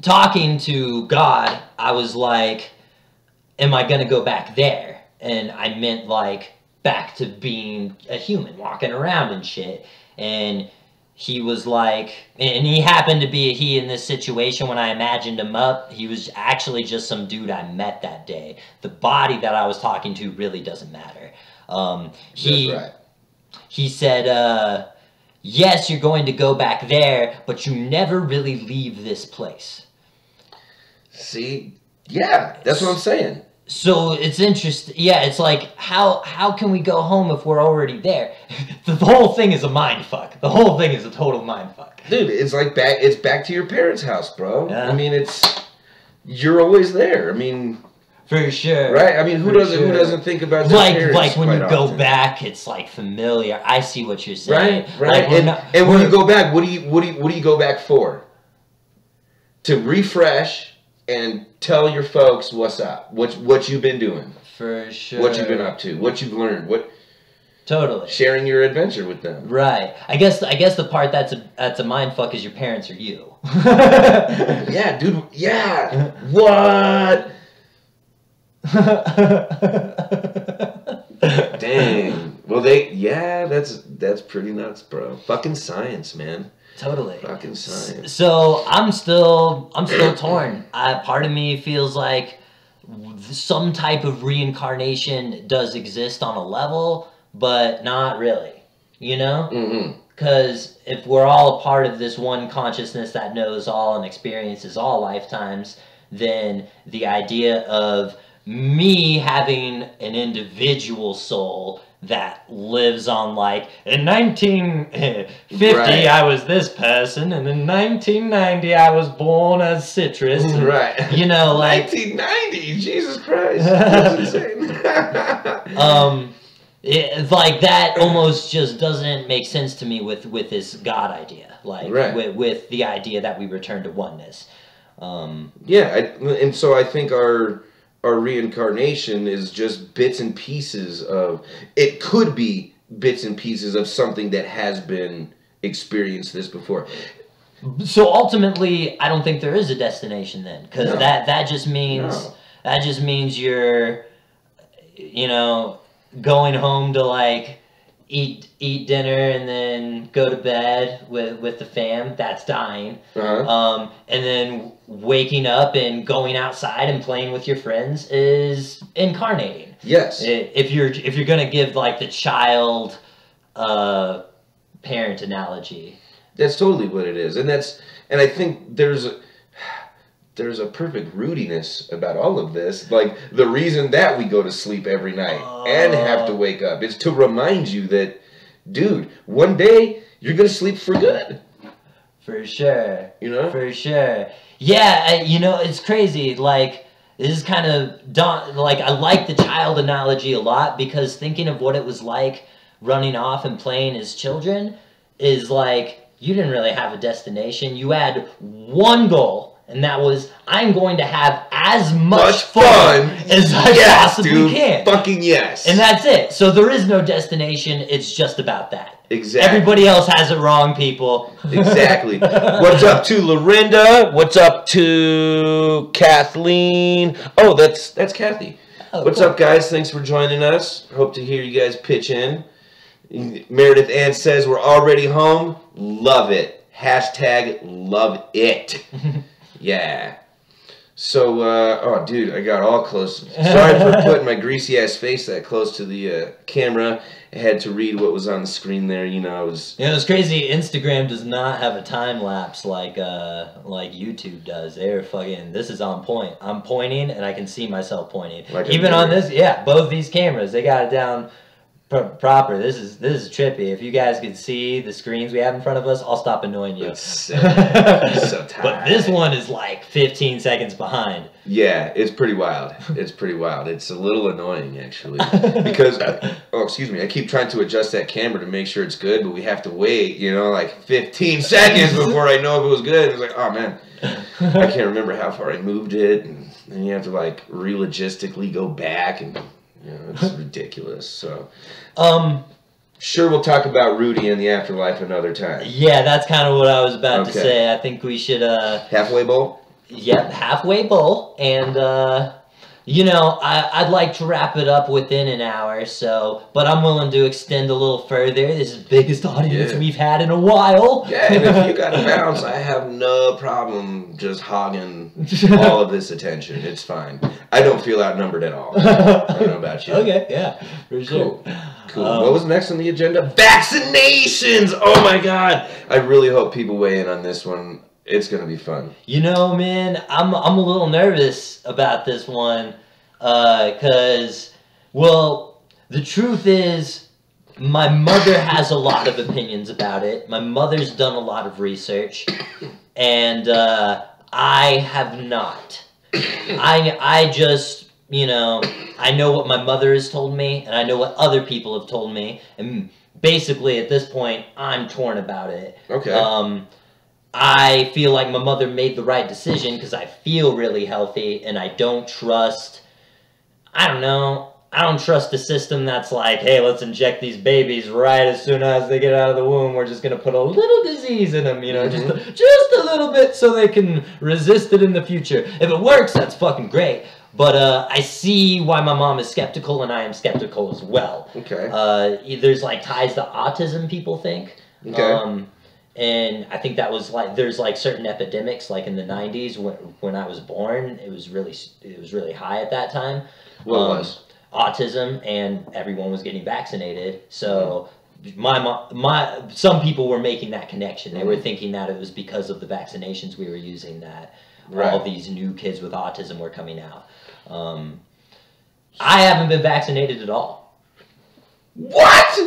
talking to God, I was like, am I going to go back there? And I meant like back to being a human, walking around and shit. And he was like, and he happened to be a he in this situation when I imagined him up. He was actually just some dude I met that day. The body that I was talking to really doesn't matter. That's right. He said, yes, you're going to go back there, but you never really leave this place. See? Yeah, that's what I'm saying. So it's interesting. Yeah, it's like, how can we go home if we're already there? The whole thing is a mind fuck. The whole thing is a total mind fuck. Dude, it's like it's back to your parents' house, bro. Yeah. I mean, you're always there. I mean, for sure. Right? I mean, who doesn't think about their parents? Like when you go back, it's like familiar. I see what you're saying. Right. Like, and when you go back, what do you go back for? To refresh and tell your folks what's up, what you've been doing, for sure, what you've been up to, what you've learned, Totally. Sharing your adventure with them. Right. I guess the part that's a mind fuck is your parents or you. Yeah, dude. Yeah. What? Dang. Well, that's pretty nuts, bro. Fucking science, man. Totally. Fucking science. So I'm still torn. Part of me feels like some type of reincarnation does exist on a level, but not really. You know? Mm-hmm. Because if we're all a part of this one consciousness that knows all and experiences all lifetimes, then the idea of me having an individual soul that lives on, like, in 1950 Right. I was this person, and in 1990 I was born as Citrus. And, right. You know, like 1990. Jesus Christ. That's insane. Like that almost just doesn't make sense to me with this God idea, like right. with the idea that we return to oneness. And so I think our reincarnation is just bits and pieces of, it could be bits and pieces of something that has been experienced this before. So ultimately, I don't think there is a destination then, because No. that just means you're, you know, going home to like eat dinner and then go to bed with the fam. That's dying. Uh-huh. And then waking up and going outside and playing with your friends is incarnating. Yes. If you're gonna give like the child parent analogy. That's totally what it is. And I think there's a perfect rootiness about all of this. Like, the reason that we go to sleep every night and have to wake up is to remind you that, dude, one day you're going to sleep for good. For sure. You know? For sure. Yeah, you know, it's crazy. Like, this is kind of, like, I like the child analogy a lot, because thinking of what it was like running off and playing as children is like, you didn't really have a destination. You had one goal. And that was, I'm going to have as much fun as I possibly can. Fucking yes. And that's it. So there is no destination. It's just about that. Exactly. Everybody else has it wrong, people. Exactly. What's up to Lorinda? What's up to Kathleen? Oh, that's Kathy. Oh, What's cool. up, guys? Thanks for joining us. Hope to hear you guys pitch in. Meredith Ann says, we're already home. Love it. Hashtag love it. Yeah. So, oh, dude, I got all close. Sorry for putting my greasy-ass face that close to the camera. I had to read what was on the screen there. You know, it was... You know, it's crazy. Instagram does not have a time-lapse like YouTube does. They're fucking... This is on point. I'm pointing, and I can see myself pointing. Like even on this, yeah, both these cameras, they got it down proper. This is trippy. If you guys could see the screens we have in front of us, I'll stop annoying you. It's so tight. But this one is like 15 seconds behind. Yeah, it's pretty wild. It's pretty wild. It's a little annoying, actually. Because, oh, excuse me, I keep trying to adjust that camera to make sure it's good, but we have to wait, you know, like 15 seconds before I know if it was good. It's like, oh, man, I can't remember how far I moved it. And then you have to, like, re-logistically go back, and, you know, it's ridiculous. So, sure, we'll talk about Rudy and the afterlife another time. Yeah, that's kind of what I was about to say. I think we should... Halfway bowl? Yep, halfway bowl. And, you know, I'd like to wrap it up within an hour, so... But I'm willing to extend a little further. This is the biggest audience we've had in a while. Yeah, and if you got to bounce, I have no problem just hogging all of this attention. It's fine. I don't feel outnumbered at all. I don't know about you. Okay, yeah, for sure. Cool. What was next on the agenda? Vaccinations! Oh my god! I really hope people weigh in on this one. It's gonna be fun. You know, man, I'm a little nervous about this one, cause, well, the truth is, my mother has a lot of opinions about it. My mother's done a lot of research, and I have not. I just, you know, I know what my mother has told me, and I know what other people have told me, and basically at this point, I'm torn about it. Okay. I feel like my mother made the right decision because I feel really healthy, and I don't trust, I don't know, I don't trust a system that's like, hey, let's inject these babies right as soon as they get out of the womb. We're just going to put a little disease in them, you know, just a little bit so they can resist it in the future. If it works, that's fucking great. But I see why my mom is skeptical, and I am skeptical as well. Okay. There's like ties to autism, people think. Okay. And I think that was like, there's like certain epidemics, like in the 90s when I was born, it was really high at that time. What was? Autism, and everyone was getting vaccinated. So some people were making that connection. They were thinking that it was because of the vaccinations we were using that all these new kids with autism were coming out. I haven't been vaccinated at all. What?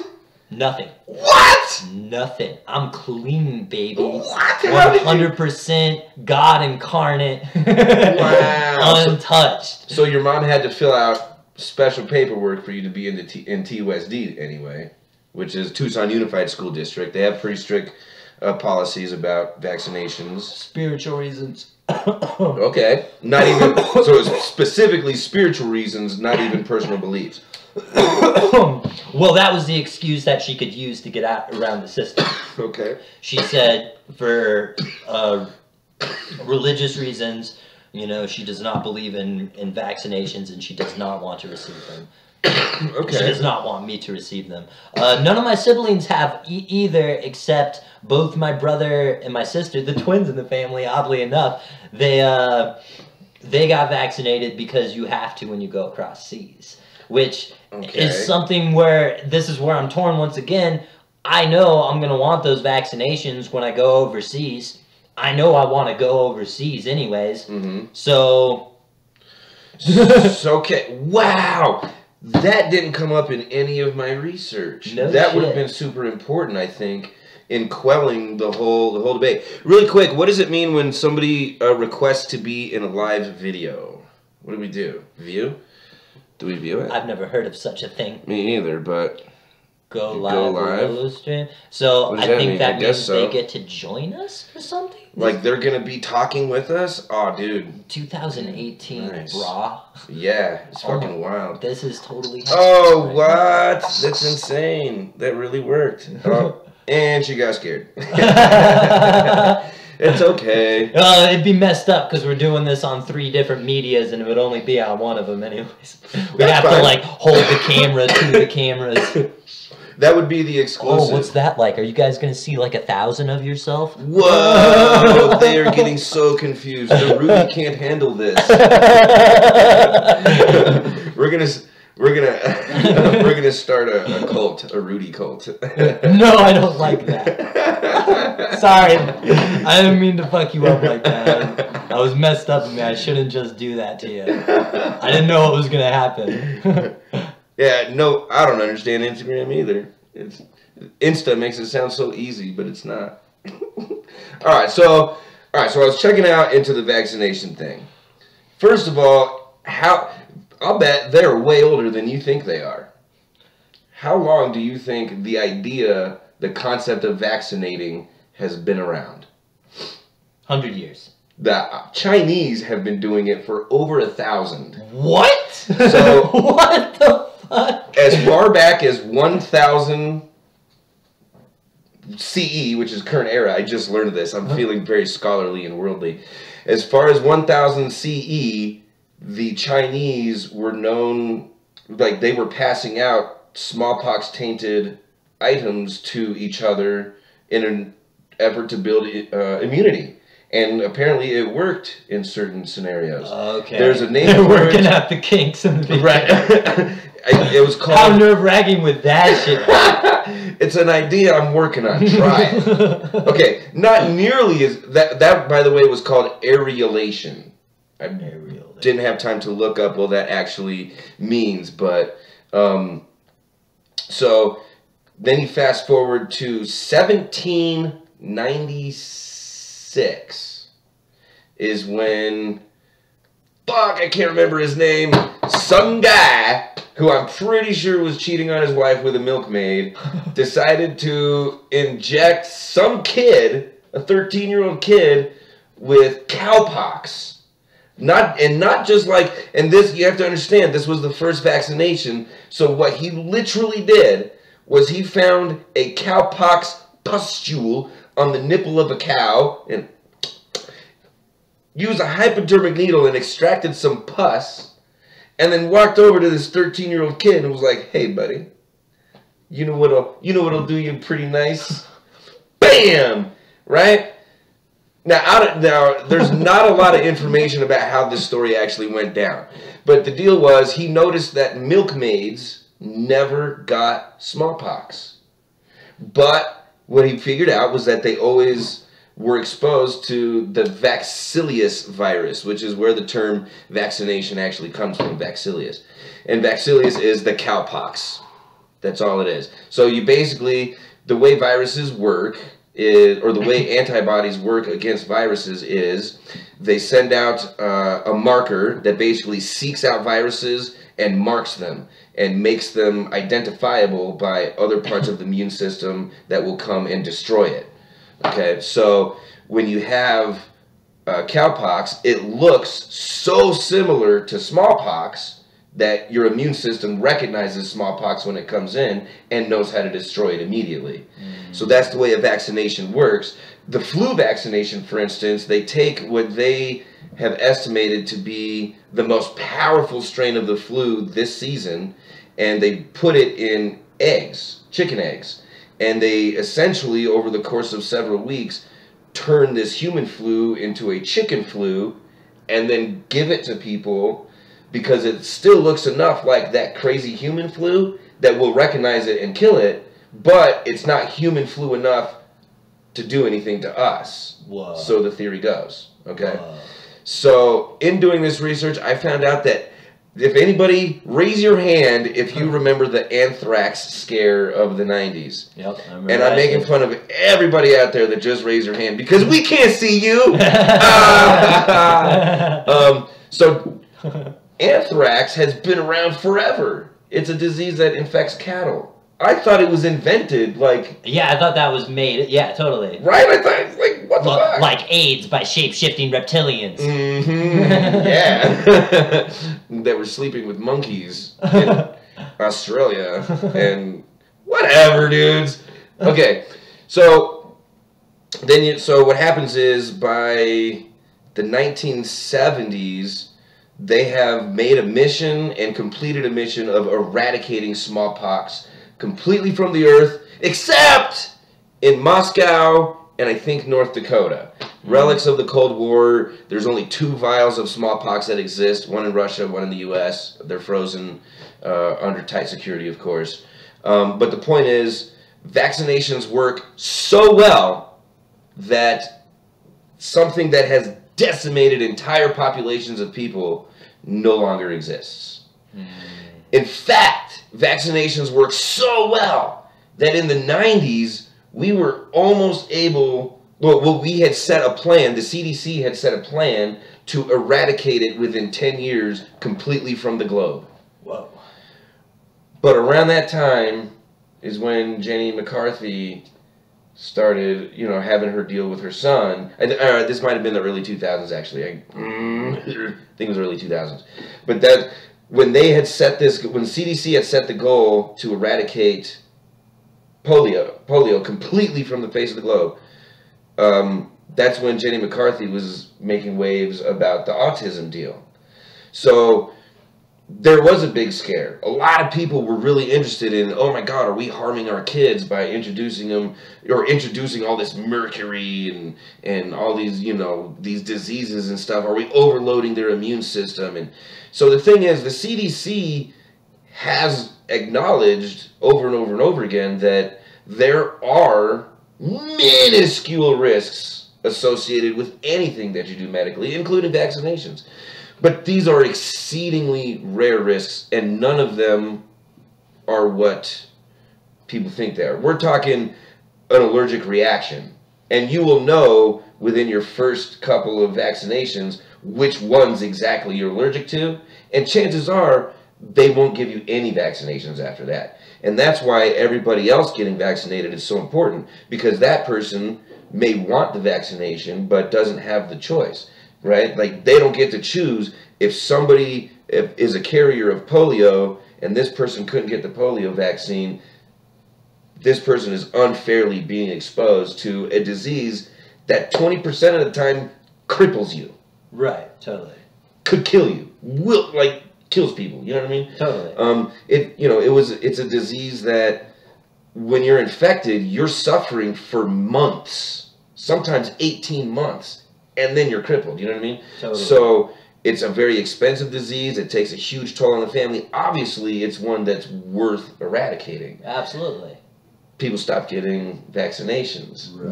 Nothing. What? Nothing. I'm clean, baby. What? 100% God incarnate. Wow. Untouched. So your mom had to fill out special paperwork for you to be in TUSD anyway, which is Tucson Unified School District. They have pretty strict policies about vaccinations. Spiritual reasons. Okay. Not even, so it's specifically spiritual reasons, not even personal beliefs. Well, that was the excuse that she could use to get around the system. Okay. She said for religious reasons, you know, she does not believe in vaccinations, and she does not want to receive them. Okay. She does not want me to receive them. None of my siblings have either, except both my brother and my sister, the twins in the family, oddly enough. They got vaccinated because you have to when you go across seas, which is something where, this is where I'm torn once again. I know I'm going to want those vaccinations when I go overseas. I know I want to go overseas anyways. So... Okay. Wow. That didn't come up in any of my research. No that shit. Would have been super important, I think, in quelling the whole debate. Really quick, what does it mean when somebody requests to be in a live video? What do we do? View? Do we view it? I've never heard of such a thing. Me either, but... Go live. Stream. So I think that means they get to join us or something? Like they're going to be talking with us? Oh, dude. 2018, nice. Raw. Yeah, it's fucking wild. This is totally... Oh, what? That's insane. That really worked. Oh, and she got scared. It's okay. It'd be messed up because we're doing this on 3 different medias, and it would only be on one of them anyways. We'd have to like hold the camera to the cameras. That would be the exclusive. Oh, what's that like? Are you guys going to see like 1,000 of yourself? Whoa! They are getting so confused. The Rudy can't handle this. We're gonna start a cult, a Rudy cult. No, I don't like that. Sorry, I didn't mean to fuck you up like that. I was messed up, man. I shouldn't just do that to you. I didn't know what was gonna happen. Yeah, no, I don't understand Instagram either. Insta makes it sound so easy, but it's not. All right, so I was checking out into the vaccination thing. First of all, I'll bet they're way older than you think they are. How long do you think the concept of vaccinating has been around? 100 years. The Chinese have been doing it for over 1,000. What? So what the fuck? As far back as 1,000 CE, which is current era, I just learned this. I'm feeling very scholarly and worldly. As far as 1,000 CE, the Chinese were known, like they were passing out smallpox-tainted items to each other in an effort to build immunity. And apparently it worked in certain scenarios. Okay. There's a name They're for it. working out the kinks in the beginning. Right. It was called... How nerve-wracking would that shit be? It's an idea I'm working on. Try it. Okay, not nearly as... That, by the way, was called areolation. I didn't have time to look up what that actually means, but... So, then you fast forward to 1796 is when... Fuck, I can't remember his name. Some guy, who I'm pretty sure was cheating on his wife with a milkmaid, decided to inject some kid, a 13-year-old kid, with cowpox. Not just like, and this, you have to understand, this was the first vaccination. So what he literally did was he found a cowpox pustule on the nipple of a cow and used a hypodermic needle and extracted some pus, and then walked over to this 13-year-old kid and was like, "Hey, buddy, you know what'll do you pretty nice?" Bam! Right? Now, there's not a lot of information about how this story actually went down. But the deal was, he noticed that milkmaids never got smallpox. But what he figured out was that they always were exposed to the Vaccileus virus, which is where the term vaccination actually comes from, Vaccileus. And Vaccileus is the cowpox. That's all it is. So you basically, the way viruses work is, or the way antibodies work against viruses is, they send out a marker that basically seeks out viruses and marks them and makes them identifiable by other parts of the immune system that will come and destroy it. Okay, so when you have cowpox, it looks so similar to smallpox that your immune system recognizes smallpox when it comes in and knows how to destroy it immediately. So that's the way a vaccination works. The flu vaccination, for instance, they take what they have estimated to be the most powerful strain of the flu this season, and they put it in eggs, chicken eggs. And they essentially, over the course of several weeks, turn this human flu into a chicken flu and then give it to people, because it still looks enough like that crazy human flu that we'll recognize it and kill it, but it's not human flu enough to do anything to us. Whoa. So the theory goes, okay? Whoa. So in doing this research, I found out that if anybody, raise your hand if you remember the anthrax scare of the 90s. Yep, I remember. And I'm making fun of everybody out there that just raised their hand because we can't see you. So anthrax has been around forever. It's a disease that infects cattle. I thought it was invented, like... Yeah, I thought that was made. Yeah, totally. Right? I thought, like, what the fuck? Like AIDS by shape-shifting reptilians. Mm-hmm. Yeah. That were sleeping with monkeys in Australia. And whatever, dudes. Okay. So, so what happens is, by the 1970s... they have made a mission and completed a mission of eradicating smallpox completely from the earth, except in Moscow and I think North Dakota. Relics of the Cold War. There's only 2 vials of smallpox that exist, one in Russia, one in the US. They're frozen under tight security, of course. But the point is, vaccinations work so well that something that has decimated entire populations of people no longer exists. In fact, vaccinations work so well that in the 90s, we were almost able, well, we had set a plan, the CDC had set a plan to eradicate it within 10 years completely from the globe. Whoa. But around that time is when Jenny McCarthy started, you know, having her deal with her son. This might have been the early 2000s, actually. I think it was early 2000s. But that, when they had set this, when CDC had set the goal to eradicate polio completely from the face of the globe, that's when Jenny McCarthy was making waves about the autism deal. So there was a big scare. A lot of people were really interested in, oh my God, are we harming our kids by introducing them, or introducing all this mercury and all these, you know, these diseases and stuff? Are we overloading their immune system? And so the thing is, the CDC has acknowledged over and over and over again that there are minuscule risks associated with anything that you do medically, including vaccinations. But these are exceedingly rare risks, and none of them are what people think they are. We're talking an allergic reaction, and you will know within your first couple of vaccinations which ones exactly you're allergic to, and chances are they won't give you any vaccinations after that. And that's why everybody else getting vaccinated is so important, because that person may want the vaccination but doesn't have the choice. right? Like, they don't get to choose if somebody is a carrier of polio and this person couldn't get the polio vaccine. This person is unfairly being exposed to a disease that 20% of the time cripples you. Right, totally. Could kill you. Kills people. You know what I mean? Totally. It's a disease that when you're infected, you're suffering for months, sometimes 18 months, and then you're crippled. You know what I mean? Totally. So it's a very expensive disease. It takes a huge toll on the family. Obviously, it's one that's worth eradicating. Absolutely. People stop getting vaccinations. Right.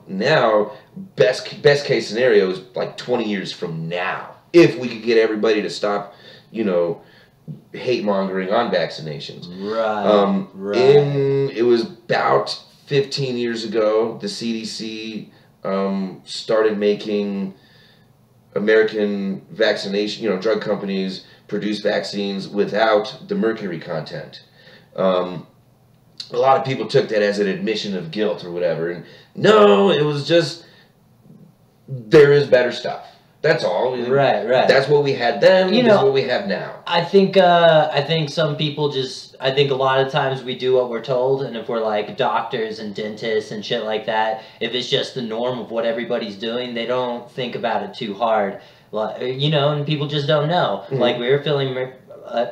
Now, best case scenario is like 20 years from now, if we could get everybody to stop, hate mongering on vaccinations. Right. It was about 15 years ago, the CDC started making American vaccination, drug companies produce vaccines without the mercury content. A lot of people took that as an admission of guilt or whatever. And no, it was just, there is better stuff. That's all. Right. That's what we had then. This is what we have now. I think some people I think a lot of times we do what we're told, and if we're like doctors and dentists and shit like that, if it's just the norm of what everybody's doing, they don't think about it too hard. And people just don't know. Mm-hmm. Like, we were filling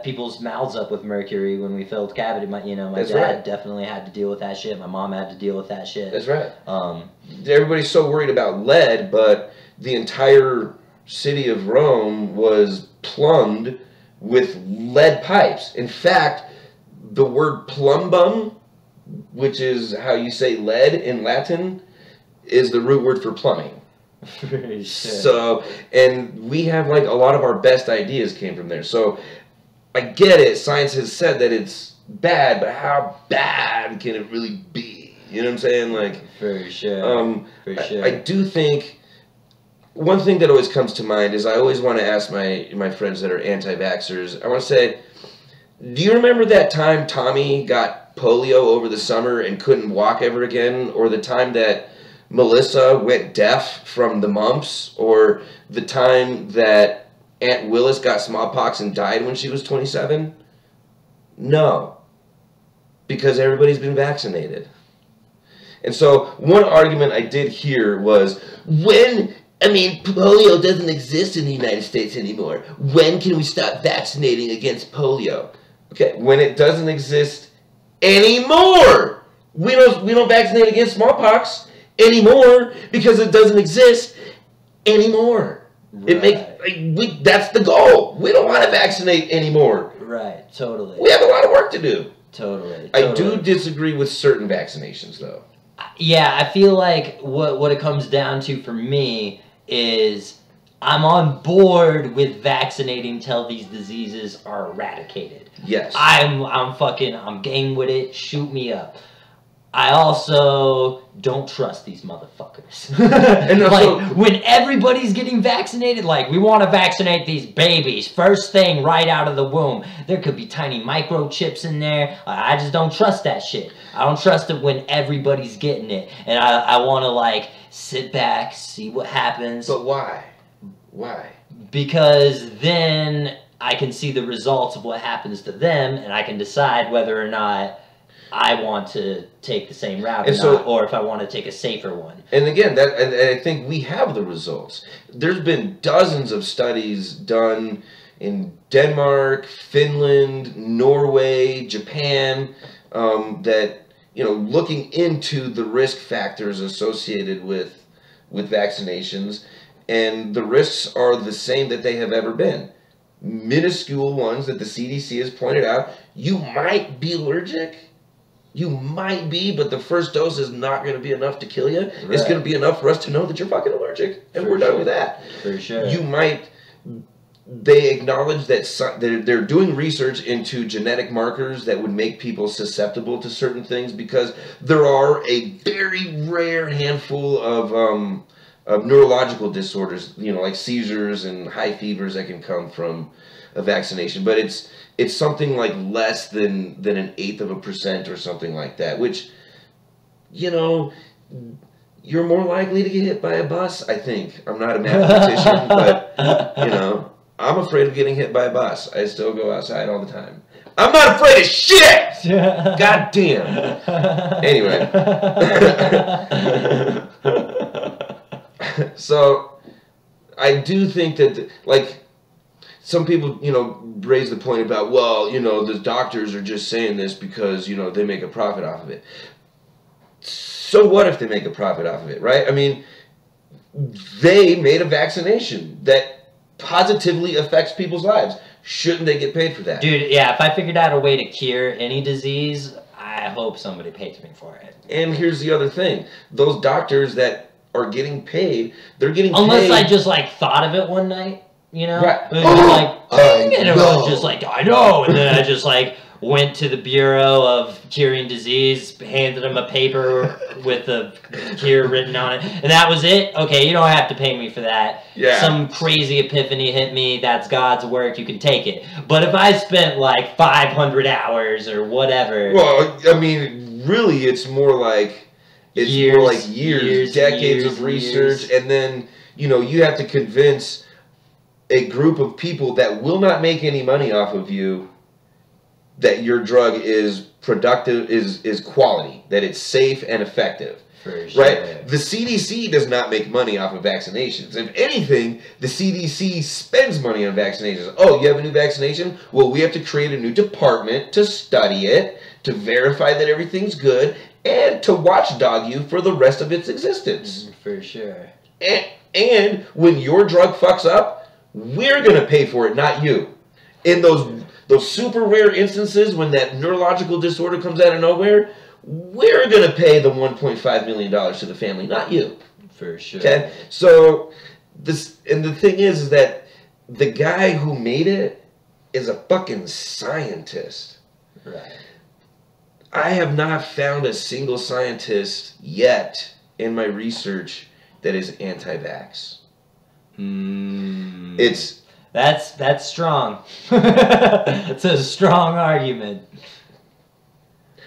people's mouths up with mercury when we filled cavity. My dad definitely had to deal with that shit. My mom had to deal with that shit. That's right. Everybody's so worried about lead, but the entire city of Rome was plumbed with lead pipes. In fact, the word plumbum, which is how you say lead in Latin, is the root word for plumbing. So, and we have a lot of our best ideas came from there. So I get it. Science has said that it's bad, but how bad can it really be? You know what I'm saying? For sure. I do think one thing that always comes to mind is I always want to ask my friends that are anti-vaxxers, I want to say, do you remember that time Tommy got polio over the summer and couldn't walk ever again? Or the time that Melissa went deaf from the mumps? Or the time that Aunt Willis got smallpox and died when she was 27? No. Because everybody's been vaccinated. And so one argument I did hear was, polio doesn't exist in the United States anymore. When can we stop vaccinating against polio? Okay, when it doesn't exist anymore. We don't vaccinate against smallpox anymore because it doesn't exist anymore. Right. That's the goal. We don't want to vaccinate anymore. Right, totally. We have a lot of work to do. Totally. I do disagree with certain vaccinations, though. Yeah, I feel like what it comes down to for me is I'm on board with vaccinating till these diseases are eradicated. Yes. I'm game with it. Shoot me up. I also don't trust these motherfuckers. When everybody's getting vaccinated, we want to vaccinate these babies first thing right out of the womb. There could be tiny microchips in there. I just don't trust that shit. I don't trust it when everybody's getting it. And I want to sit back, see what happens. But why? Why? Because then I can see the results of what happens to them, and I can decide whether or not I want to take the same route or if I want to take a safer one. And again, and I think we have the results. There's been dozens of studies done in Denmark, Finland, Norway, Japan, that looking into the risk factors associated with vaccinations, and the risks are the same that they have ever been. Minuscule ones that the CDC has pointed out. You might be allergic. You might be, but the first dose is not going to be enough to kill you. Right. It's going to be enough for us to know that you're fucking allergic, and we're done with that. For sure. They acknowledge that they're doing research into genetic markers that would make people susceptible to certain things, because there are a very rare handful of neurological disorders, like seizures and high fevers that can come from a vaccination. But it's something like less than 1/8% or something like that, which, you're more likely to get hit by a bus, I think. I'm not a mathematician, but, you know, I'm afraid of getting hit by a bus. I still go outside all the time. I'm not afraid of shit! God damn. Anyway. So, I do think that, like, some people, you know, raise the point about, well, you know, the doctors are just saying this because, you know, they make a profit off of it. So what if they make a profit off of it, right? I mean, they made a vaccination that positively affects people's lives. Shouldn't they get paid for that? Dude, yeah, if I figured out a way to cure any disease, I hope somebody pays me for it. And here's the other thing. Those doctors that are getting paid, they're getting Unless paid... I just, like, thought of it one night, you know? Right. It was like, dang it. And I was just like, I know. And then I just, like, went to the Bureau of Curing Disease, handed them a paper with the cure written on it, and that was it. Okay, you don't have to pay me for that. Yeah. Some crazy epiphany hit me. That's God's work. You can take it. But if I spent like 500 hours or whatever. Well, I mean, really, it's more like years, decades of research, and then, you know, you have to convince a group of people that will not make any money off of you that your drug is productive, is quality, that it's safe and effective. For sure. Right? The CDC does not make money off of vaccinations. If anything, the CDC spends money on vaccinations. Oh, you have a new vaccination? Well, we have to create a new department to study it, to verify that everything's good, and to watchdog you for the rest of its existence. For sure. And when your drug fucks up, we're going to pay for it, not you. In those super rare instances when that neurological disorder comes out of nowhere, we're going to pay the $1.5 million to the family, not you. For sure. Okay? So, the thing is that the guy who made it is a fucking scientist. Right. I have not found a single scientist yet in my research that is anti-vax. That's strong. It's a strong argument.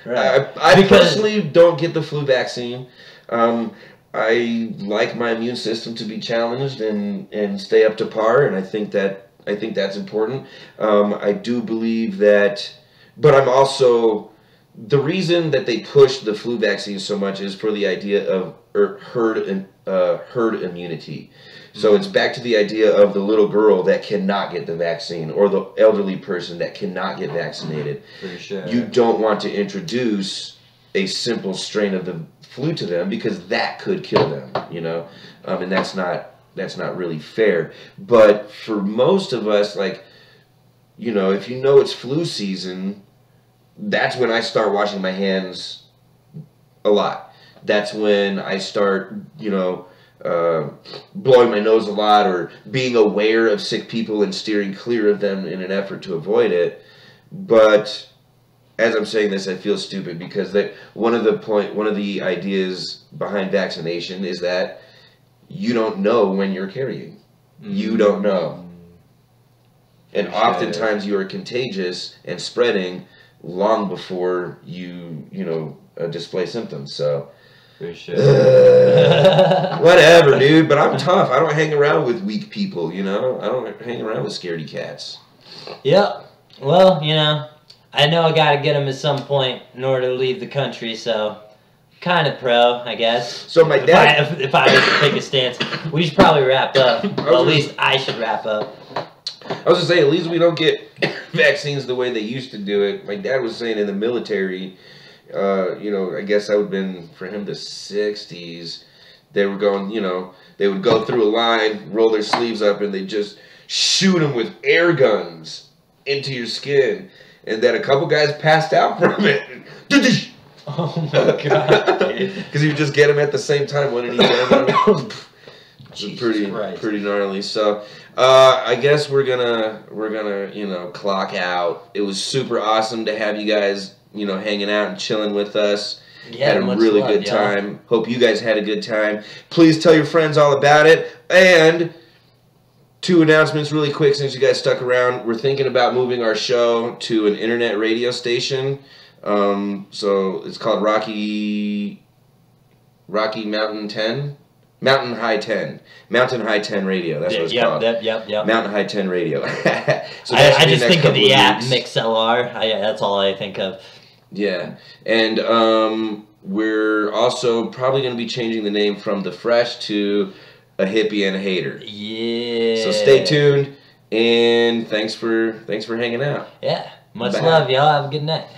Right. I personally don't get the flu vaccine. I like my immune system to be challenged and stay up to par, and I think that's important. I do believe that, but I'm also, the reason that they push the flu vaccine so much is for the idea of herd immunity. So it's back to the idea of the little girl that cannot get the vaccine or the elderly person that cannot get vaccinated. For sure. You don't want to introduce a simple strain of the flu to them because that could kill them, you know? And that's not really fair. But for most of us, like, you know, if you know it's flu season, that's when I start washing my hands a lot. That's when I start, you know, blowing my nose a lot or being aware of sick people and steering clear of them in an effort to avoid it. But as I'm saying this, I feel stupid because one of the ideas behind vaccination is that you don't know when you're carrying. You don't know. And oftentimes you are contagious and spreading long before you display symptoms. So for sure. Whatever, dude. But I'm tough. I don't hang around with weak people, you know? I don't hang around with scaredy cats. Yep. Well, you know, I know I gotta get them at some point in order to leave the country, so kind of pro, I guess. So my dad... If I was to take a stance, we should probably wrap up. Well, at least I should wrap up. I was going to say, at least we don't get vaccines the way they used to do it. My dad was saying in the military... you know, I guess that would have been, for him, the 60s. They were going, you know, they would go through a line, roll their sleeves up, and they just shoot them with air guns into your skin. And then a couple guys passed out from it. Oh, my God. Because you just get them at the same time, one in each end. It's pretty gnarly. So, I guess we're gonna, you know, clock out. It was super awesome to have you guys, you know, hanging out and chilling with us. Yeah, had a really good time. Hope you guys had a good time. Please tell your friends all about it. And 2 announcements really quick since you guys stuck around. We're thinking about moving our show to an internet radio station. So it's called Rocky Rocky Mountain 10? Mountain High 10. Mountain High 10 Radio. That's what it's called. Yep. Mountain High 10 Radio. So I just think of the app MixLR. That's all I think of. Yeah. And we're also probably going to be changing the name from The Fresh to A Hippie and a Hater. Yeah. So stay tuned, and thanks for hanging out. Yeah. Much love, y'all. Have a good night.